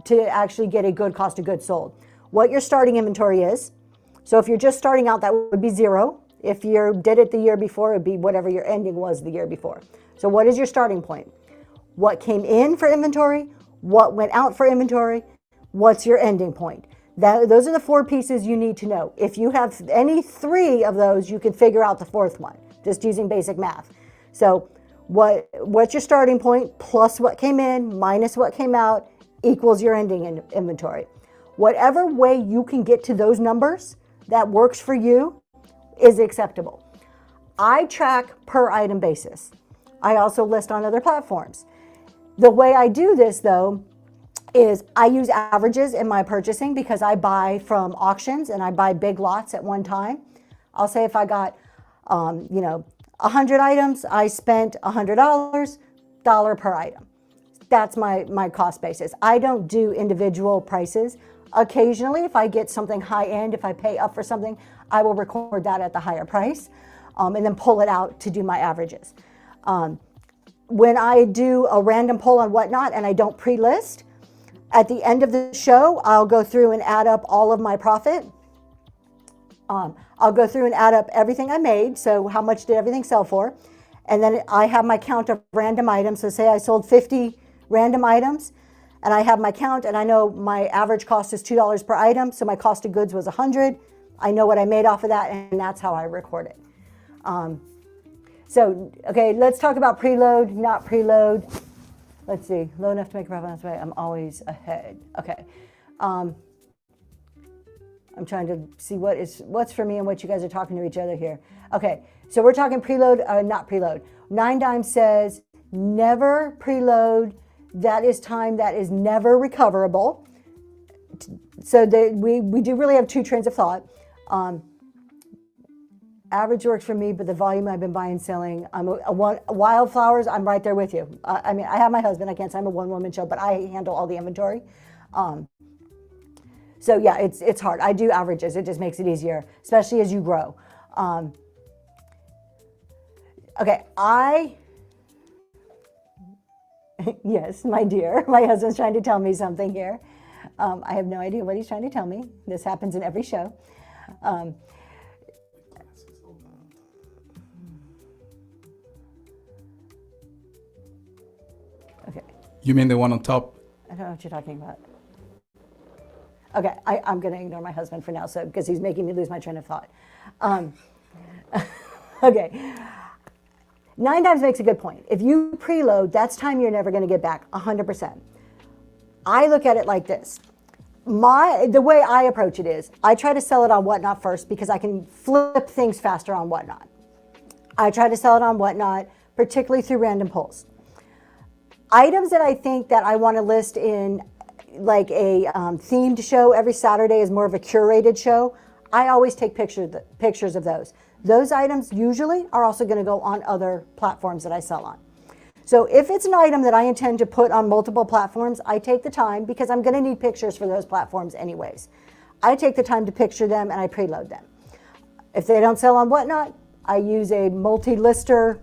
to actually get a good cost of goods sold. What your starting inventory is. So if you're just starting out, that would be 0. If you did it the year before, it would be whatever your ending was the year before. So what is your starting point? What came in for inventory? What went out for inventory? What's your ending point? Those are the 4 pieces you need to know. If you have any 3 of those, you can figure out the 4th one, just using basic math. So what's your starting point plus what came in minus what came out equals your ending inventory. Whatever way you can get to those numbers that works for you is acceptable. I track per item basis. I also list on other platforms. The way I do this, though, is I use averages in my purchasing because I buy from auctions and I buy big lots at one time. I'll say if I got, 100 items, I spent $100, dollar per item. That's my cost basis. I don't do individual prices. Occasionally, if I get something high end, if I pay up for something, I will record that at the higher price and then pull it out to do my averages. When I do a random poll on Whatnot and I don't pre-list, at the end of the show, I'll go through and add up all of my profit. I'll go through and add up everything I made, so how much did everything sell for? And then I have my count of random items. So say I sold 50 random items, and I have my count, and I know my average cost is $2 per item, so my cost of goods was 100. I know what I made off of that, and that's how I record it. Okay, let's talk about preload, not preload. Let's see, low enough to make a profit on this way. I'm always ahead. Okay. I'm trying to see what's for me and what you guys are talking to each other here. Okay, so we're talking preload, not preload. 9 Dimes says never preload. That is time that is never recoverable. So we do really have 2 trains of thought. Average works for me, but the volume I've been buying, selling, wildflowers, I'm right there with you. I mean, I have my husband, I can't say I'm a one-woman show, but I handle all the inventory. So yeah, it's hard. I do averages. It just makes it easier, especially as you grow. Okay, yes, my dear, my husband's trying to tell me something here. I have no idea what he's trying to tell me. This happens in every show. Okay. You mean the one on top? I don't know what you're talking about. Okay, I'm going to ignore my husband for now, so because he's making me lose my train of thought. Okay. 9 Dimes makes a good point. If you preload, that's time you're never going to get back, 100%. I look at it like this. The way I approach it is, I try to sell it on Whatnot first because I can flip things faster on Whatnot. I try to sell it on Whatnot, particularly through random polls. Items that I think that I want to list in like a themed show every Saturday is more of a curated show. I always take pictures of those. Those items usually are also going to go on other platforms that I sell on. So if it's an item that I intend to put on multiple platforms, I take the time because I'm going to need pictures for those platforms anyways. I take the time to picture them and I preload them. If they don't sell on Whatnot, I use a multi-lister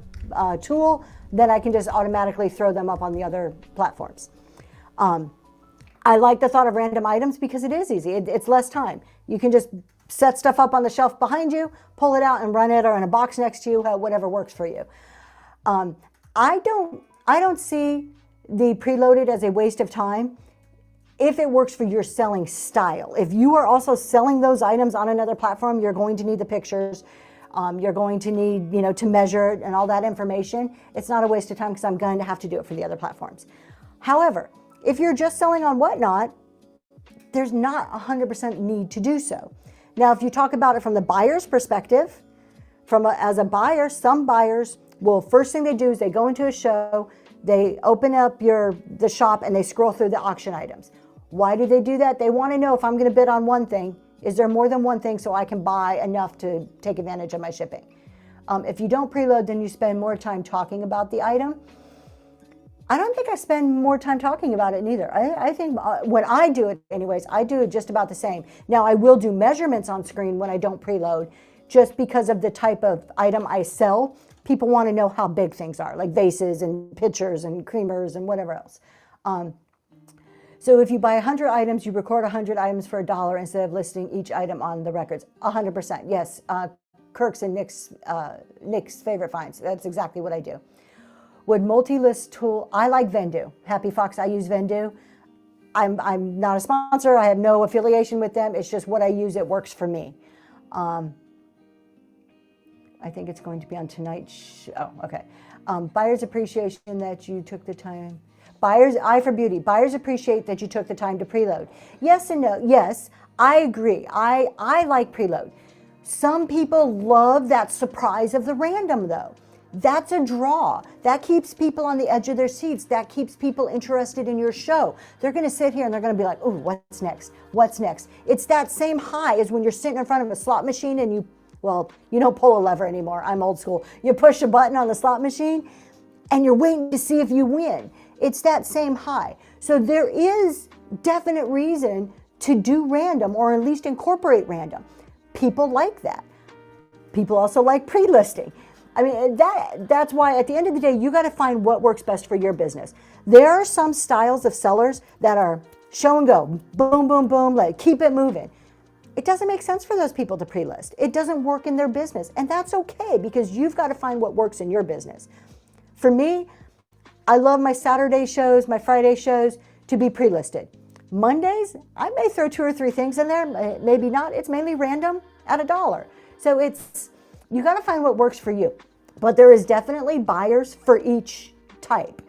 tool. Then I can just automatically throw them up on the other platforms. I like the thought of random items because it is easy. It's less time. You can just set stuff up on the shelf behind you, pull it out and run it, or in a box next to you, whatever works for you. I don't see the preloaded as a waste of time if it works for your selling style. If you are also selling those items on another platform, you're going to need the pictures. You're going to need, to measure it and all that information. It's not a waste of time because I'm going to have to do it for the other platforms. However, if you're just selling on Whatnot, there's not 100% need to do so. Now, if you talk about it from the buyer's perspective, as a buyer, some buyers will, first thing they do is they go into a show, they open up the shop and they scroll through the auction items. Why do they do that? They want to know if I'm going to bid on one thing, is there more than one thing so I can buy enough to take advantage of my shipping? If you don't preload, then you spend more time talking about the item. I don't think I spend more time talking about it neither. I think when I do it anyways, I do it just about the same. Now I will do measurements on screen when I don't preload, just because of the type of item I sell. People want to know how big things are, like vases and pitchers and creamers and whatever else. So if you buy 100 items, you record 100 items for $1 instead of listing each item on the records. 100%, yes. Kirk's and Nick's favorite finds. That's exactly what I do. Would multi-list tool, I like Vendoo. Happy Fox, I use Vendoo. I'm not a sponsor. I have no affiliation with them. It's just what I use. It works for me. I think it's going to be on tonight's oh, okay. Buyers appreciation that you took the time. Buyers, Eye for Beauty. Buyers appreciate that you took the time to preload. Yes and no. Yes, I agree. I like preload. Some people love that surprise of the random though. That's a draw. That keeps people on the edge of their seats. That keeps people interested in your show. They're going to sit here and they're going to be like, "Ooh, what's next? What's next?" It's that same high as when you're sitting in front of a slot machine and you don't pull a lever anymore. I'm old school. You push a button on the slot machine and you're waiting to see if you win. It's that same high. So there is definite reason to do random, or at least incorporate random. People like that. People also like pre-listing. I mean, that's why at the end of the day, you got to find what works best for your business. There are some styles of sellers that are show and go, boom, boom, boom, like keep it moving. It doesn't make sense for those people to pre-list. It doesn't work in their business, and that's okay because you've got to find what works in your business. For me, I love my Saturday shows, my Friday shows to be pre-listed. Mondays, I may throw 2 or 3 things in there, maybe not. It's mainly random at $1. So you got to find what works for you. But there is definitely buyers for each type.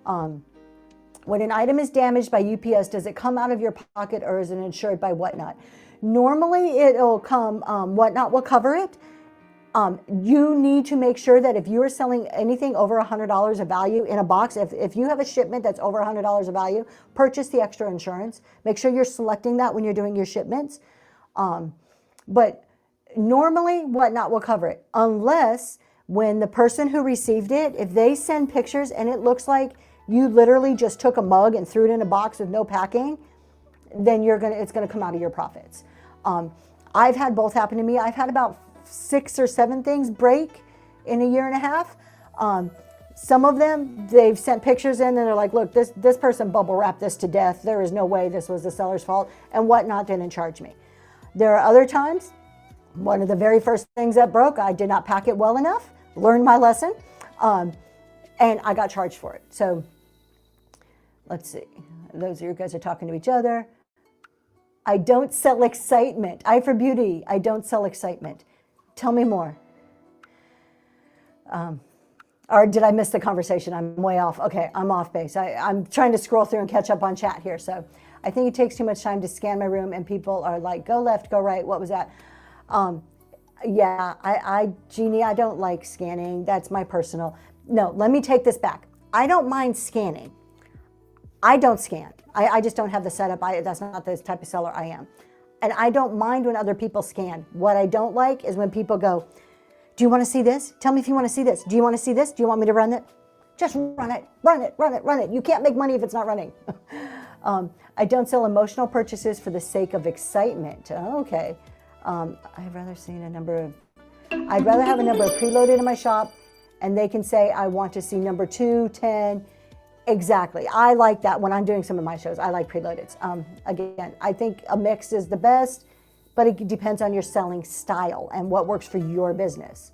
When an item is damaged by UPS, does it come out of your pocket or is it insured by Whatnot? Normally it'll come, Whatnot will cover it. You need to make sure that if you are selling anything over $100 of value in a box, if you have a shipment that's over $100 of value, purchase the extra insurance. Make sure you're selecting that when you're doing your shipments. But normally Whatnot will cover it, unless when the person who received it, if they send pictures and it looks like you literally just took a mug and threw it in a box with no packing, then it's gonna come out of your profits. I've had both happen to me. I've had about 6 or 7 things break in a year and a half. Some of them, they've sent pictures in and they're like, look, this person bubble wrapped this to death. There is no way this was the seller's fault, and Whatnot didn't charge me. There are other times, one of the very first things that broke, I did not pack it well enough, learned my lesson, and I got charged for it. So let's see. Those of you guys are talking to each other. I don't sell excitement. Eye for Beauty, I don't sell excitement. Tell me more. Or did I miss the conversation? I'm way off. Okay, I'm off base. I'm trying to scroll through and catch up on chat here. So I think it takes too much time to scan my room and people are like, go left, go right. What was that? Yeah, Jeannie, I don't like scanning. That's my personal. No, let me take this back. I don't mind scanning. I don't scan. I just don't have the setup. That's not the type of seller I am. And I don't mind when other people scan. What I don't like is when people go, do you want to see this? Tell me if you want to see this. Do you want to see this? Do you want me to run it? Just run it, run it, run it, run it. You can't make money if it's not running. I don't sell emotional purchases for the sake of excitement. Okay. I'd rather have a number of preloaded in my shop and they can say, I want to see number 2, 10. Exactly. I like that when I'm doing some of my shows. I like preloaded. Again, I think a mix is the best, but it depends on your selling style and what works for your business.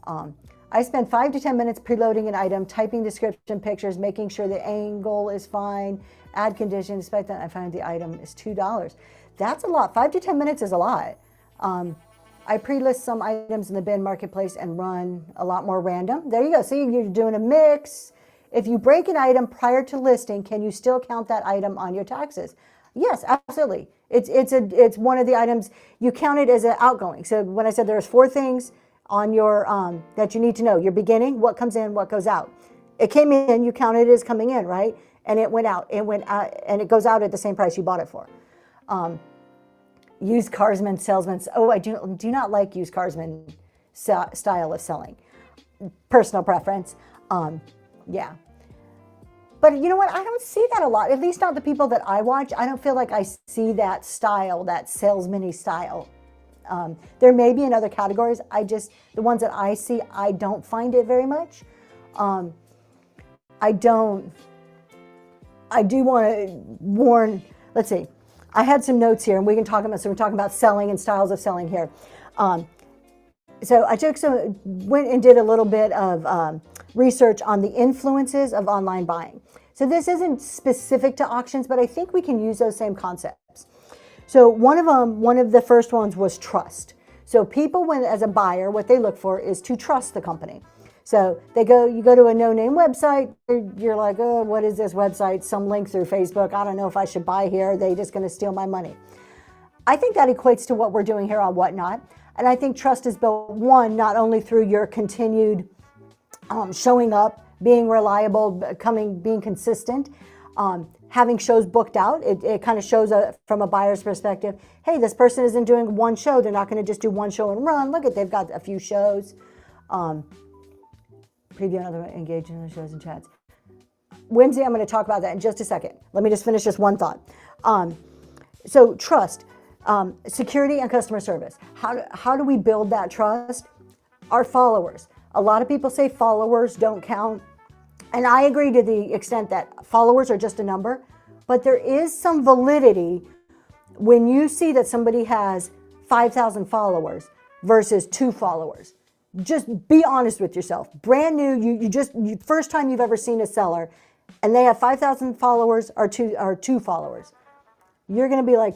I spend 5 to 10 minutes preloading an item, typing description, pictures, making sure the angle is fine, add conditions, expect that I find the item is $2. That's a lot. 5 to 10 minutes is a lot. I pre-list some items in the bin marketplace and run a lot more random. There you go. See, you're doing a mix. If you break an item prior to listing, can you still count that item on your taxes? Yes, absolutely. It's one of the items you count it as an outgoing. So when I said there's 4 things on your that you need to know, your beginning, what comes in, what goes out. It came in, you counted it as coming in, right? And it went out. It went out, and it goes out at the same price you bought it for. Used carsman, salesman. Oh, I do not like used carsman style of selling. Personal preference. Yeah. But you know what? I don't see that a lot. At least not the people that I watch. I don't feel like I see that style, that salesman-y style. There may be in other categories. The ones that I see, I don't find it very much. I do want to warn, let's see. I had some notes here and we can talk about, so we're talking about selling and styles of selling here. So I went and did a little bit of research on the influences of online buying. So this isn't specific to auctions, but I think we can use those same concepts. So one of the first ones was trust. So people, as a buyer, what they look for is to trust the company. So you go to a no-name website, you're like, oh, what is this website? Some link through Facebook. I don't know if I should buy here. They're just going to steal my money. I think that equates to what we're doing here on Whatnot. And I think trust is built, one, not only through your continued showing up, being reliable, being consistent, having shows booked out. It kind of shows from a buyer's perspective, hey, this person isn't doing one show. They're not going to just do one show and run. Look they've got a few shows. Preview another, engage in the shows and chats. Wednesday, I'm going to talk about that in just a second. Let me just finish this one thought. So trust, security and customer service. How do we build that trust? Our followers. A lot of people say followers don't count. And I agree to the extent that followers are just a number, but there is some validity when you see that somebody has 5,000 followers versus 2 followers. Just be honest with yourself. Brand new, first time you've ever seen a seller, and they have 5,000 followers or 2 followers. You're going to be like,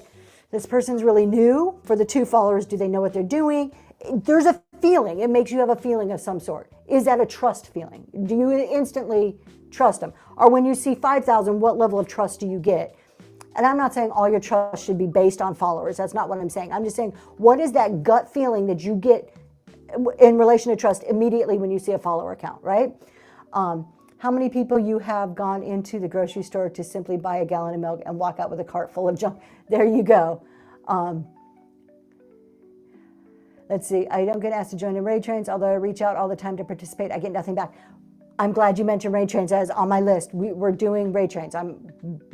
this person's really new. For the 2 followers, do they know what they're doing? There's a feeling. It makes you have a feeling of some sort. Is that a trust feeling? Do you instantly trust them? Or when you see 5,000, what level of trust do you get? And I'm not saying all your trust should be based on followers. That's not what I'm saying. I'm just saying, what is that gut feeling that you get in relation to trust immediately when you see a follower count, right? How many people you have gone into the grocery store to simply buy a gallon of milk and walk out with a cart full of junk? There you go. Let's see. I don't get asked to join in raid trains, although I reach out all the time to participate. I get nothing back. I'm glad you mentioned raid trains as on my list. We're doing raid trains.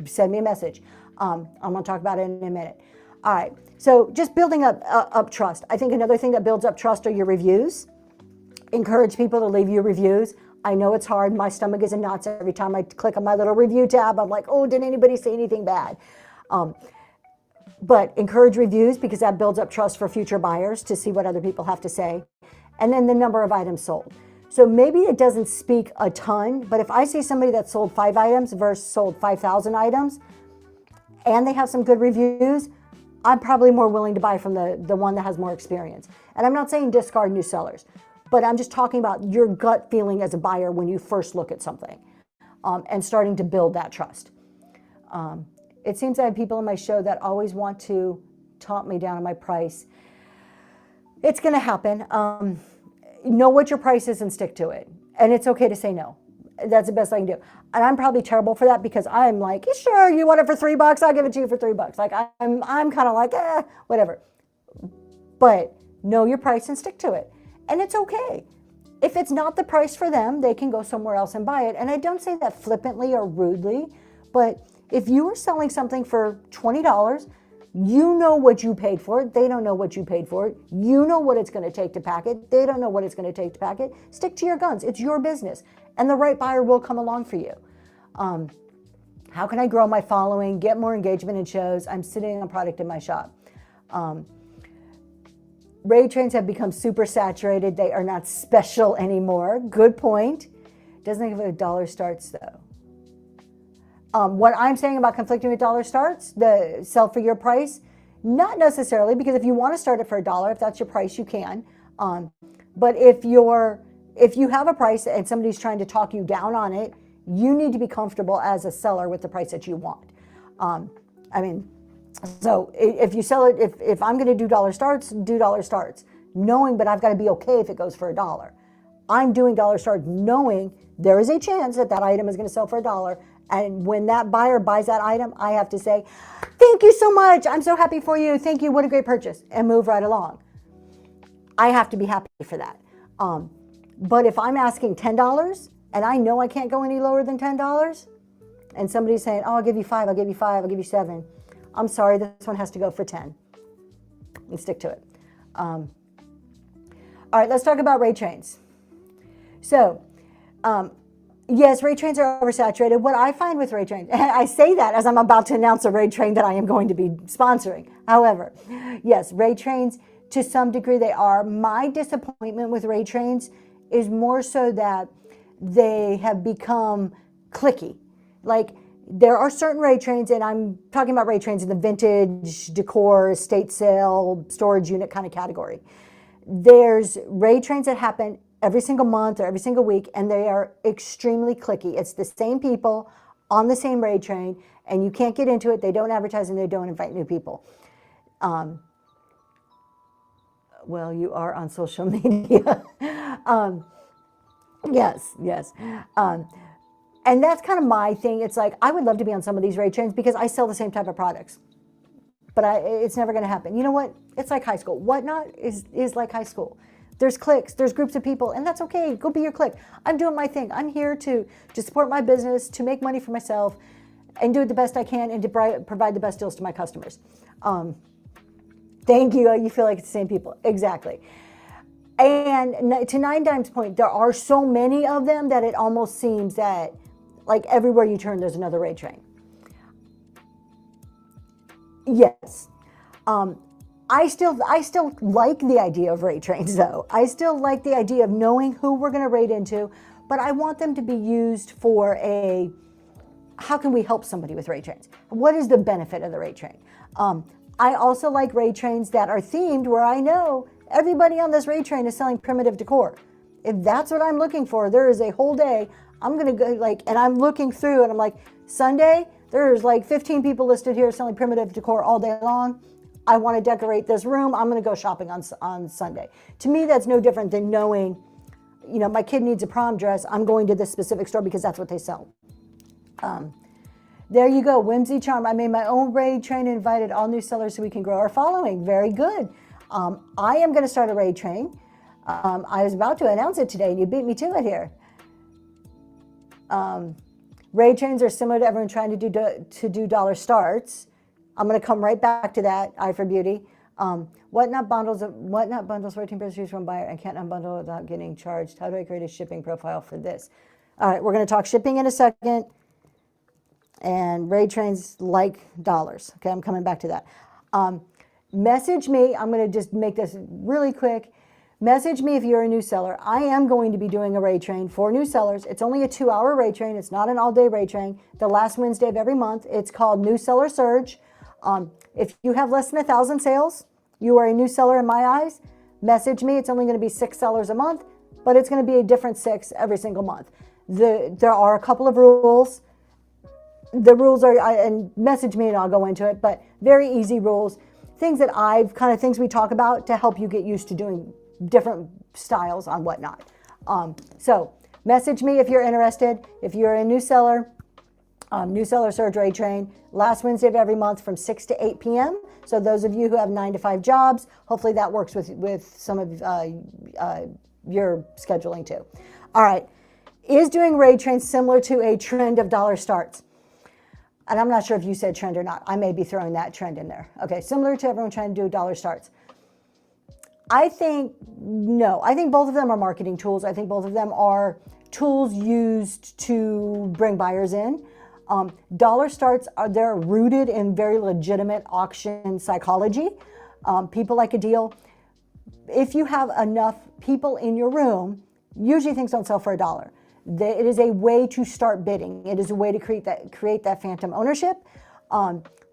Send me a message. I'm going to talk about it in a minute. All right. So just building up trust. I think another thing that builds up trust are your reviews. Encourage people to leave you reviews. I know it's hard. My stomach is in knots every time I click on my little review tab. I'm like, oh, did anybody say anything bad? But encourage reviews because that builds up trust for future buyers to see what other people have to say. And then the number of items sold. So maybe it doesn't speak a ton, but if I see somebody that sold 5 items versus sold 5,000 items and they have some good reviews, I'm probably more willing to buy from the one that has more experience. And I'm not saying discard new sellers, but I'm just talking about your gut feeling as a buyer when you first look at something and starting to build that trust. It seems I have people in my show that always want to talk me down on my price. It's going to happen. Know what your price is and stick to it. And it's okay to say no. That's the best I can do. And I'm probably terrible for that because I'm like, sure, you want it for $3? I'll give it to you for $3. Like I'm kind of like, whatever. But know your price and stick to it. And it's okay. If it's not the price for them, they can go somewhere else and buy it. And I don't say that flippantly or rudely, but if you are selling something for $20, you know what you paid for it. They don't know what you paid for it. You know what it's going to take to pack it. They don't know what it's going to take to pack it. Stick to your guns. It's your business. And the right buyer will come along for you. How can I grow my following, get more engagement in shows? I'm sitting on product in my shop. Raid trains have become super saturated. They are not special anymore. Good point. Doesn't give it a dollar starts though. What I'm saying about conflicting with dollar starts, the sell for your price, not necessarily, because if you want to start it for $1, if that's your price, you can. But if you have a price and somebody's trying to talk you down on it, you need to be comfortable as a seller with the price that you want. So if you sell it, if I'm going to do dollar starts, do dollar starts, knowing, but I've got to be okay if it goes for $1. I'm doing dollar starts knowing there is a chance that that item is going to sell for $1. And when that buyer buys that item, I have to say, thank you so much. I'm so happy for you. Thank you. What a great purchase. And move right along. I have to be happy for that. But if I'm asking $10 and I know I can't go any lower than $10, and somebody's saying, oh, I'll give you 5, I'll give you 5, I'll give you 7. I'm sorry, this one has to go for 10. And stick to it. All right, let's talk about rate trains. So, yes, rate trains are oversaturated. What I find with rate trains, and I say that as I'm about to announce a rate train that I am going to be sponsoring. However, yes, rate trains, to some degree they are. My disappointment with rate trains is more so that they have become cliquey. Like, there are certain rate trains, and I'm talking about rate trains in the vintage, decor, estate sale, storage unit kind of category. There's rate trains that happen every single month or every single week, and they are extremely cliquey. It's the same people on the same rate train, and you can't get into it. They don't advertise, and they don't invite new people. Well, you are on social media. Yes. And that's kind of my thing. It's like, I would love to be on some of these rate trains because I sell the same type of products. But it's never going to happen. You know what? It's like high school. Whatnot is like high school. There's cliques, there's groups of people, and that's okay. Go be your clique. I'm doing my thing. I'm here to support my business, to make money for myself, and do it the best I can, and to provide the best deals to my customers. Thank you. You feel like it's the same people. Exactly. And to Nine Dimes' point, there are so many of them that it almost seems that, like, everywhere you turn, there's another rate train. Yes. I still like the idea of rate trains, though. I still like the idea of knowing who we're going to rate into, but I want them to be used for how can we help somebody with rate trains? What is the benefit of the rate train? I also like rate trains that are themed, where I know everybody on this rate train is selling primitive decor. If that's what I'm looking for, there is a whole day. I'm going to go, and I'm looking through, and I'm like, Sunday, there's like 15 people listed here selling primitive decor all day long. I want to decorate this room. I'm going to go shopping on Sunday. To me, that's no different than knowing, my kid needs a prom dress. I'm going to this specific store because that's what they sell. There you go, Whimsy Charm. I made my own raid train and invited all new sellers so we can grow our following. Very good. I am going to start a raid train. I was about to announce it today, and you beat me to it here. Raid trains are similar to everyone trying to do dollar starts. I'm going to come right back to that. Eye for Beauty. Whatnot bundles 14 pairs of shoes from buyer and can't unbundle without getting charged. How do I create a shipping profile for this? All right, we're going to talk shipping in a second. And raid trains like dollars. Okay, I'm coming back to that. Message me. I'm going to just make this really quick. Message me if you're a new seller. I am going to be doing a raid train for new sellers. It's only a 2-hour raid train. It's not an all-day raid train. The last Wednesday of every month. It's called New Seller Surge. If you have less than 1,000 sales, you are a new seller in my eyes. Message me. It's only going to be 6 sellers a month, but it's going to be a different 6 every single month. There are a couple of rules. The rules are, and message me and I'll go into it, but very easy rules. Things we talk about to help you get used to doing different styles on Whatnot. So message me if you're interested. If you're a new seller, New Seller Surge Raid Train, last Wednesday of every month from 6 to 8 p.m. So those of you who have 9 to 5 jobs, hopefully that works with some of your scheduling too. All right. Is doing raid trains similar to a trend of dollar starts? And I'm not sure if you said trend or not. I may be throwing that trend in there. Okay, similar to everyone trying to do dollar starts. I think both of them are marketing tools. I think both of them are tools used to bring buyers in. Dollar starts, they're rooted in very legitimate auction psychology. People like a deal. If you have enough people in your room, usually things don't sell for $1. It is a way to start bidding. It is a way to create that phantom ownership.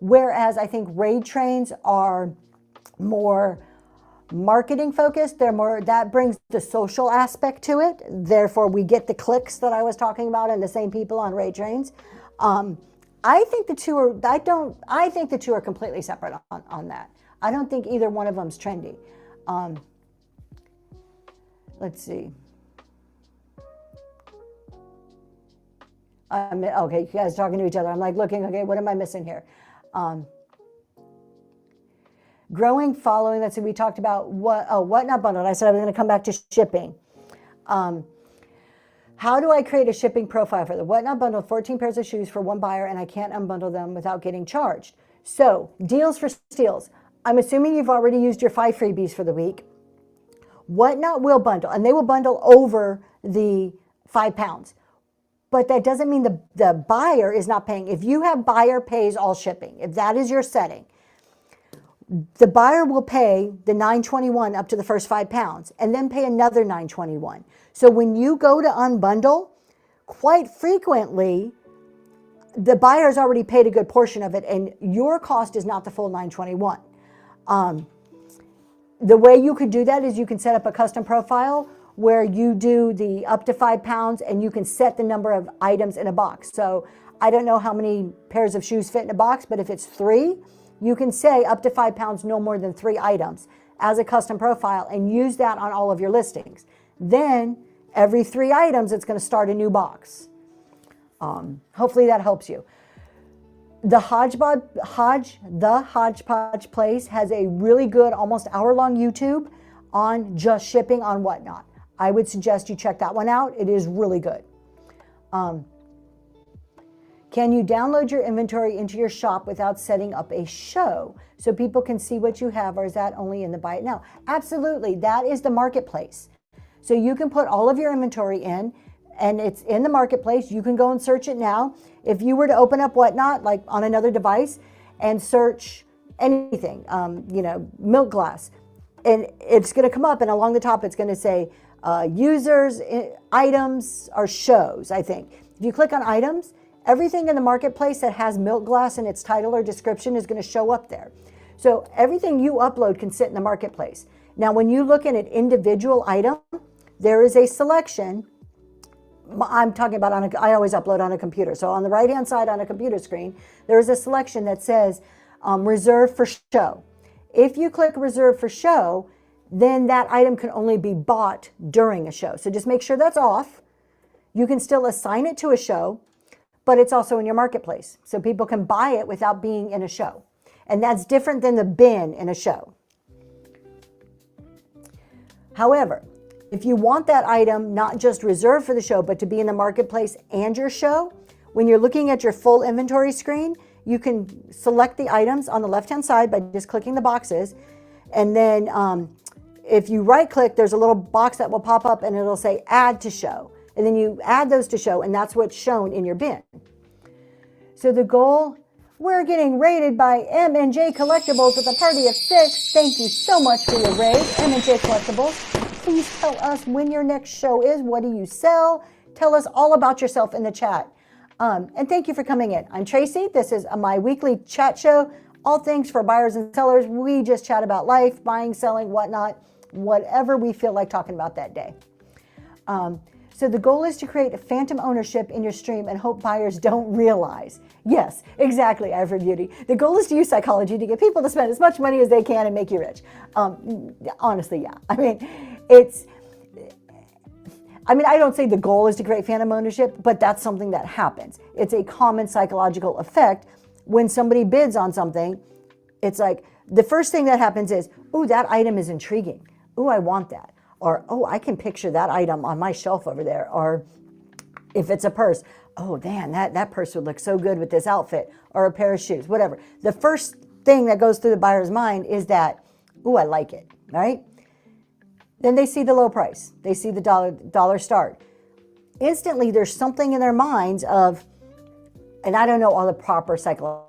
Whereas I think raid trains are more marketing focused. That brings the social aspect to it. Therefore, we get the clicks that I was talking about and the same people on raid trains. I think the two are completely separate on that. I don't think either one of them's trendy. Let's see. Okay, you guys talking to each other. I'm like looking, okay, what am I missing here? Growing following, that's what we talked about. Whatnot bundled. I said I was going to come back to shipping. How do I create a shipping profile for the Whatnot bundle? 14 pairs of shoes for one buyer, and I can't unbundle them without getting charged. So, deals for steals. I'm assuming you've already used your 5 freebies for the week. Whatnot will bundle, and they will bundle over the 5 pounds. But that doesn't mean the buyer is not paying. If you have buyer pays all shipping, if that is your setting, the buyer will pay the $9.21 up to the first 5 pounds and then pay another $9.21. So when you go to unbundle, quite frequently, the buyer's already paid a good portion of it and your cost is not the full $9.21. The way you could do that is you can set up a custom profile where you do the up to 5 pounds and you can set the number of items in a box. So I don't know how many pairs of shoes fit in a box, but if it's 3, you can say up to 5 pounds, no more than 3 items as a custom profile and use that on all of your listings. Then every 3 items, it's going to start a new box. Hopefully that helps you. The Hodgepodge Place has a really good, almost hour-long YouTube on just shipping on Whatnot. I would suggest you check that one out. It is really good. Can you download your inventory into your shop without setting up a show so people can see what you have, or is that only in the Buy It Now? Absolutely. That is the marketplace. So you can put all of your inventory in, and it's in the marketplace. You can go and search it now. If you were to open up Whatnot, like on another device, and search anything, milk glass, and it's going to come up, and along the top, it's going to say users, items, or shows, I think. If you click on items, everything in the marketplace that has milk glass in its title or description is going to show up there. So everything you upload can sit in the marketplace. Now, when you look at an individual item, there is a selection. I'm talking about I always upload on a computer. So on the right-hand side on a computer screen, there is a selection that says reserve for show. If you click reserve for show, then that item can only be bought during a show. So just make sure that's off. You can still assign it to a show, but it's also in your marketplace. So people can buy it without being in a show. And that's different than the bin in a show. However, if you want that item not just reserved for the show, but to be in the marketplace and your show, when you're looking at your full inventory screen, you can select the items on the left-hand side by just clicking the boxes. And then if you right-click, there's a little box that will pop up and it'll say add to show. And then you add those to show, and that's what's shown in your bin. So the goal, we're getting rated by M&J Collectibles with a party of 6. Thank you so much for your raid, M&J Collectibles. Please tell us when your next show is. What do you sell? Tell us all about yourself in the chat. And thank you for coming in. I'm Tracy. This is my weekly chat show. All things for buyers and sellers. We just chat about life, buying, selling, whatnot, whatever we feel like talking about that day. So the goal is to create a phantom ownership in your stream and hope buyers don't realize. Yes, exactly, Ivory Beauty. The goal is to use psychology to get people to spend as much money as they can and make you rich. Honestly, yeah. I don't say the goal is to create phantom ownership, but that's something that happens. It's a common psychological effect. When somebody bids on something, it's like the first thing that happens is, ooh, that item is intriguing. Ooh, I want that. Or, oh, I can picture that item on my shelf over there. Or if it's a purse, oh, man, that purse would look so good with this outfit. Or a pair of shoes, whatever. The first thing that goes through the buyer's mind is that, ooh, I like it, right? Then they see the low price. They see the dollar start. Instantly, there's something in their minds of, and I don't know all the proper psychological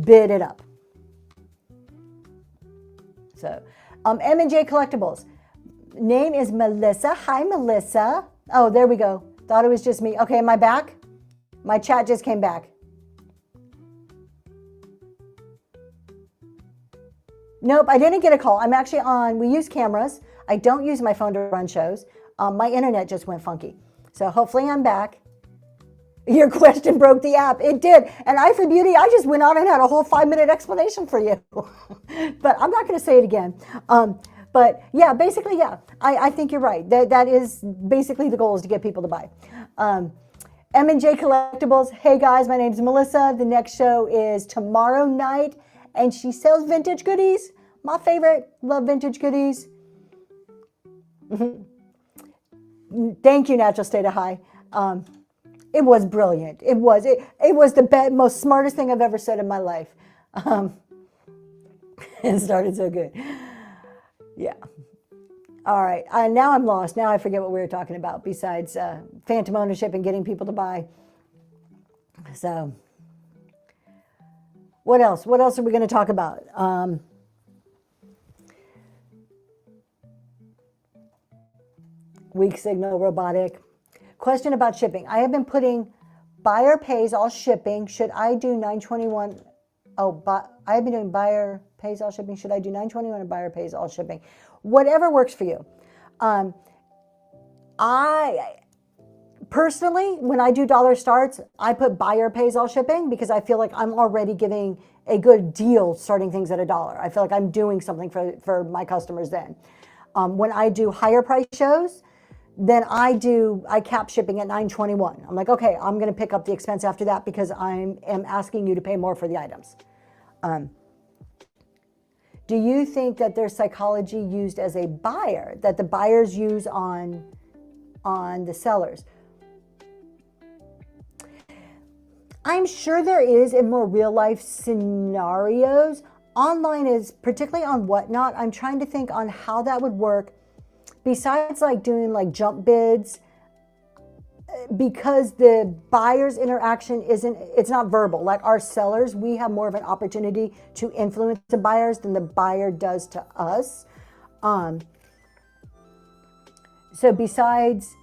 bid it up. So, M&J Collectibles. Name is Melissa. Hi, Melissa. Oh, there we go. Thought it was just me. Okay, am I back? My chat just came back. Nope, I didn't get a call. I'm actually on, we use cameras. I don't use my phone to run shows. My internet just went funky. So hopefully I'm back. Your question broke the app. It did. And I for Beauty, I just went on and had a whole 5-minute explanation for you. But I'm not going to say it again. But yeah, basically, yeah, I think you're right. That is basically the goal, is to get people to buy. M&J Collectibles. Hey guys, my name's Melissa. The next show is tomorrow night, and she sells vintage goodies. My favorite. Love vintage goodies. Thank you, Natural State of High. It was brilliant. It was the most smartest thing I've ever said in my life. It started so good. Yeah. All right. Now I'm lost. Now I forget what we were talking about besides phantom ownership and getting people to buy. So what else? What else are we going to talk about? Weak signal, robotic. Question about shipping. I have been putting buyer pays all shipping. Should I do 921? I have been doing buyer pays all shipping. Should I do 921 or buyer pays all shipping? Whatever works for you. I personally, when I do dollar starts, I put buyer pays all shipping because I feel like I'm already giving a good deal starting things at $1. I feel like I'm doing something for my customers then. When I do higher price shows, then I cap shipping at $9.21. I'm like, okay, I'm going to pick up the expense after that because I am asking you to pay more for the items. Do you think that there's psychology used as a buyer, that the buyers use on the sellers? I'm sure there is in more real life scenarios. Online is, particularly on Whatnot, I'm trying to think on how that would work. Besides like doing like jump bids, because the buyer's interaction it's not verbal. Like our sellers, we have more of an opportunity to influence the buyers than the buyer does to us. So besides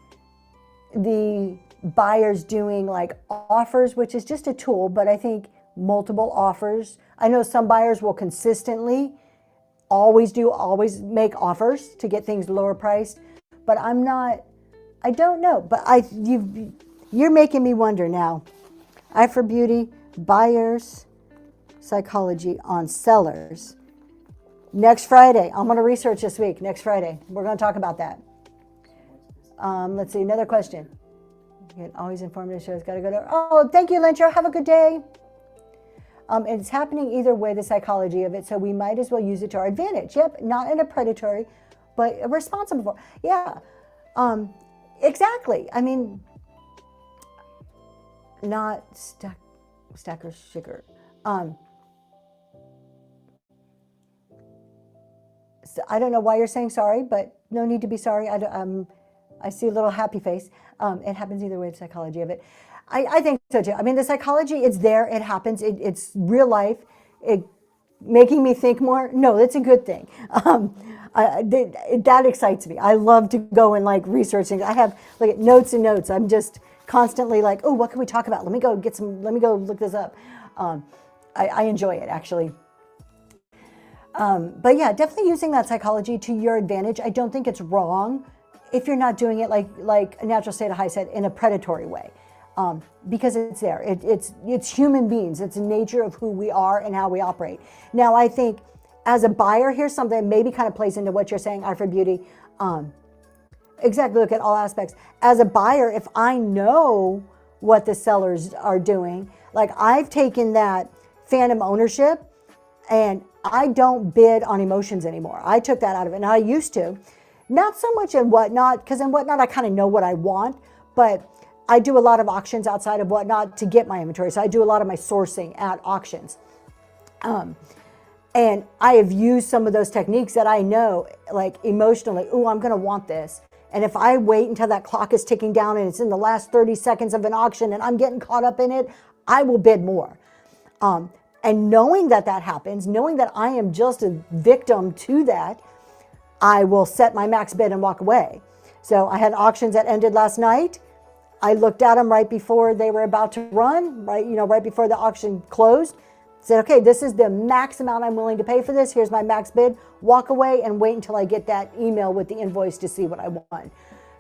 the buyers doing like offers, which is just a tool, but I think multiple offers. I know some buyers will consistently always make offers to get things lower priced, but I don't know, but you're making me wonder now. I for Beauty, buyers psychology on sellers. Next Friday, I'm going to research this week. Next Friday, we're going to talk about that. Let's see, another question. Get always informative shows, got to go to. Oh, thank you, Lyncher. Have a good day. It's happening either way, the psychology of it, so we might as well use it to our advantage. Yep, not in a predatory, but a responsible. Yeah, exactly. I mean, not stacker sugar. So I don't know why you're saying sorry, but no need to be sorry. I see a little happy face. It happens either way, the psychology of it. I think so too. I mean, the psychology, it's there, it happens, it's real life. It making me think more. No, that's a good thing. That excites me. I love to go and like research things. I have like notes and notes. I'm just constantly like, oh, what can we talk about? Let me go look this up. I enjoy it actually. But yeah, definitely using that psychology to your advantage. I don't think it's wrong if you're not doing it like a Natural State of High said, in a predatory way. Because it's there. It's human beings. It's the nature of who we are and how we operate. Now, I think as a buyer, here's something that maybe kind of plays into what you're saying, I for Beauty. Exactly, look at all aspects. As a buyer, if I know what the sellers are doing, like I've taken that phantom ownership and I don't bid on emotions anymore. I took that out of it, and I used to. Not so much in Whatnot, because in Whatnot I kind of know what I want, but I do a lot of auctions outside of Whatnot to get my inventory. So I do a lot of my sourcing at auctions. And I have used some of those techniques that I know, like emotionally, oh, I'm going to want this. And if I wait until that clock is ticking down and it's in the last 30 seconds of an auction and I'm getting caught up in it, I will bid more. And knowing that that happens, knowing that I am just a victim to that, I will set my max bid and walk away. So I had auctions that ended last night. I looked at them right before they were about to run, right before the auction closed. Said, okay, this is the max amount I'm willing to pay for this. Here's my max bid. Walk away and wait until I get that email with the invoice to see what I want.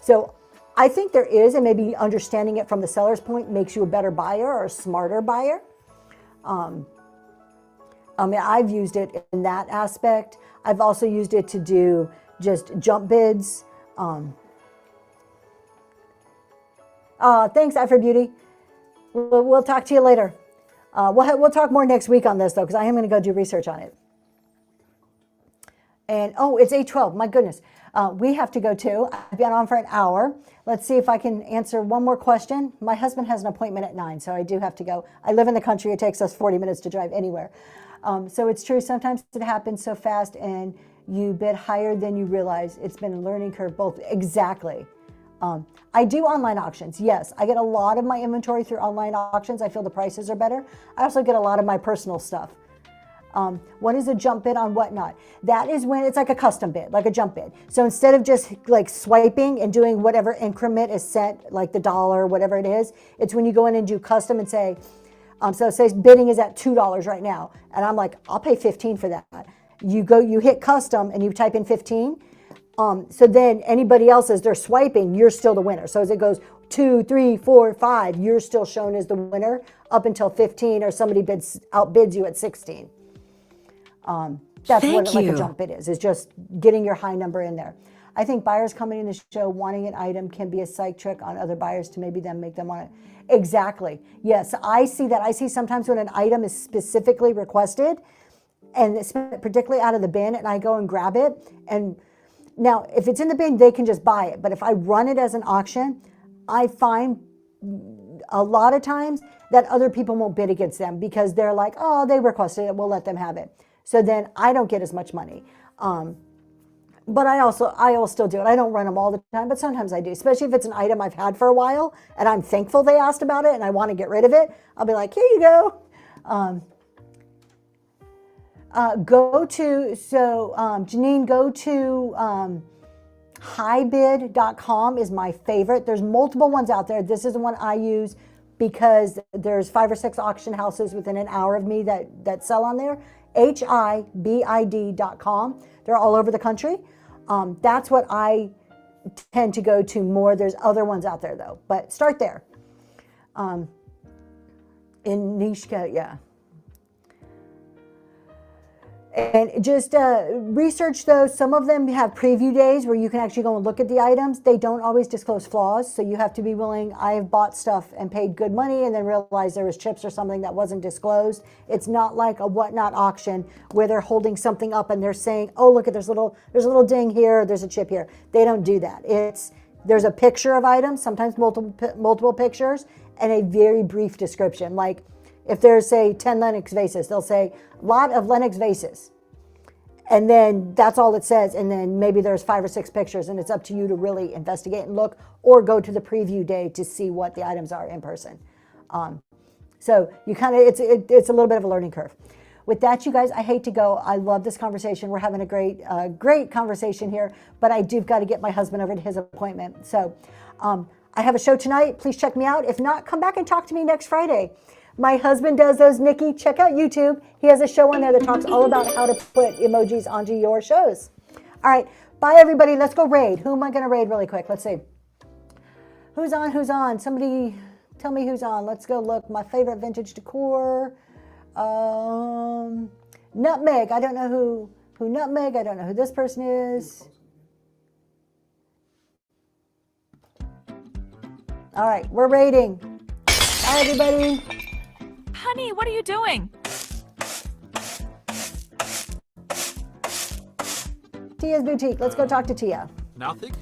So I think there is, and maybe understanding it from the seller's point makes you a better buyer or a smarter buyer. I've used it in that aspect. I've also used it to do just jump bids. Thanks, Afro Beauty. We'll talk to you later. We'll talk more next week on this, though, because I am going to go do research on it. And, it's 8:12. My goodness. We have to go, too. I've been on for an hour. Let's see if I can answer one more question. My husband has an appointment at 9, so I do have to go. I live in the country. It takes us 40 minutes to drive anywhere. So it's true. Sometimes it happens so fast, and you bid higher than you realize. It's been a learning curve, both. Exactly. I do online auctions. Yes, I get a lot of my inventory through online auctions. I feel the prices are better. I also get a lot of my personal stuff. What is a jump bid on whatnot? That is when it's like a custom bid, like a jump bid. So instead of just like swiping and doing whatever increment is set, like the dollar, whatever it is, it's when you go in and do custom and say, so say bidding is at $2 right now. And I'm like, I'll pay 15 for that. You hit custom and you type in 15. So then anybody else, as they're swiping, you're still the winner. So as it goes 2, 3, 4, 5, you're still shown as the winner up until 15, or somebody outbids you at 16. That's what like a jump bid is just getting your high number in there. I think buyers coming in the show wanting an item can be a psych trick on other buyers to maybe then make them want it. Exactly. Yes, I see that. I see sometimes when an item is specifically requested and it's particularly out of the bin, and I go and grab it, and now, if it's in the bin, they can just buy it. But if I run it as an auction, I find a lot of times that other people won't bid against them because they're like, oh, they requested it, we'll let them have it. So then I don't get as much money. But I will still do it. I don't run them all the time, but sometimes I do, especially if it's an item I've had for a while and I'm thankful they asked about it and I want to get rid of it. I'll be like, here you go. Janine, go to highbid.com is my favorite. There's multiple ones out there. This is the one I use because there's 5 or 6 auction houses within an hour of me that sell on there. HIBID.com. They're all over the country. That's what I tend to go to more. There's other ones out there, though, but start there. In Nishka, yeah. And just research those. Some of them have preview days where you can actually go and look at the items. They don't always disclose flaws, so you have to be willing. I have bought stuff and paid good money and then realized there was chips or something that wasn't disclosed. It's not like a whatnot auction where they're holding something up and they're saying, oh, look, there's a little ding here, there's a chip here. They don't do that. There's a picture of items, sometimes multiple pictures, and a very brief description. Like, if there's, say, 10 Lenox vases, they'll say, lot of Lenox vases. And then that's all it says. And then maybe there's 5 or 6 pictures, and it's up to you to really investigate and look, or go to the preview day to see what the items are in person. So you kind of, it's a little bit of a learning curve. With that, you guys, I hate to go. I love this conversation. We're having a great conversation here, but I do got to get my husband over to his appointment. So I have a show tonight. Please check me out. If not, come back and talk to me next Friday. My husband does those, Nikki. Check out YouTube. He has a show on there that talks all about how to put emojis onto your shows. All right. Bye, everybody. Let's go raid. Who am I going to raid really quick? Let's see. Who's on? Somebody tell me who's on. Let's go look. My favorite vintage decor. Nutmeg. I don't know who Nutmeg. I don't know who this person is. All right. We're raiding. Bye, everybody. Honey, what are you doing? Tia's Boutique. Let's go talk to Tia. Nothing?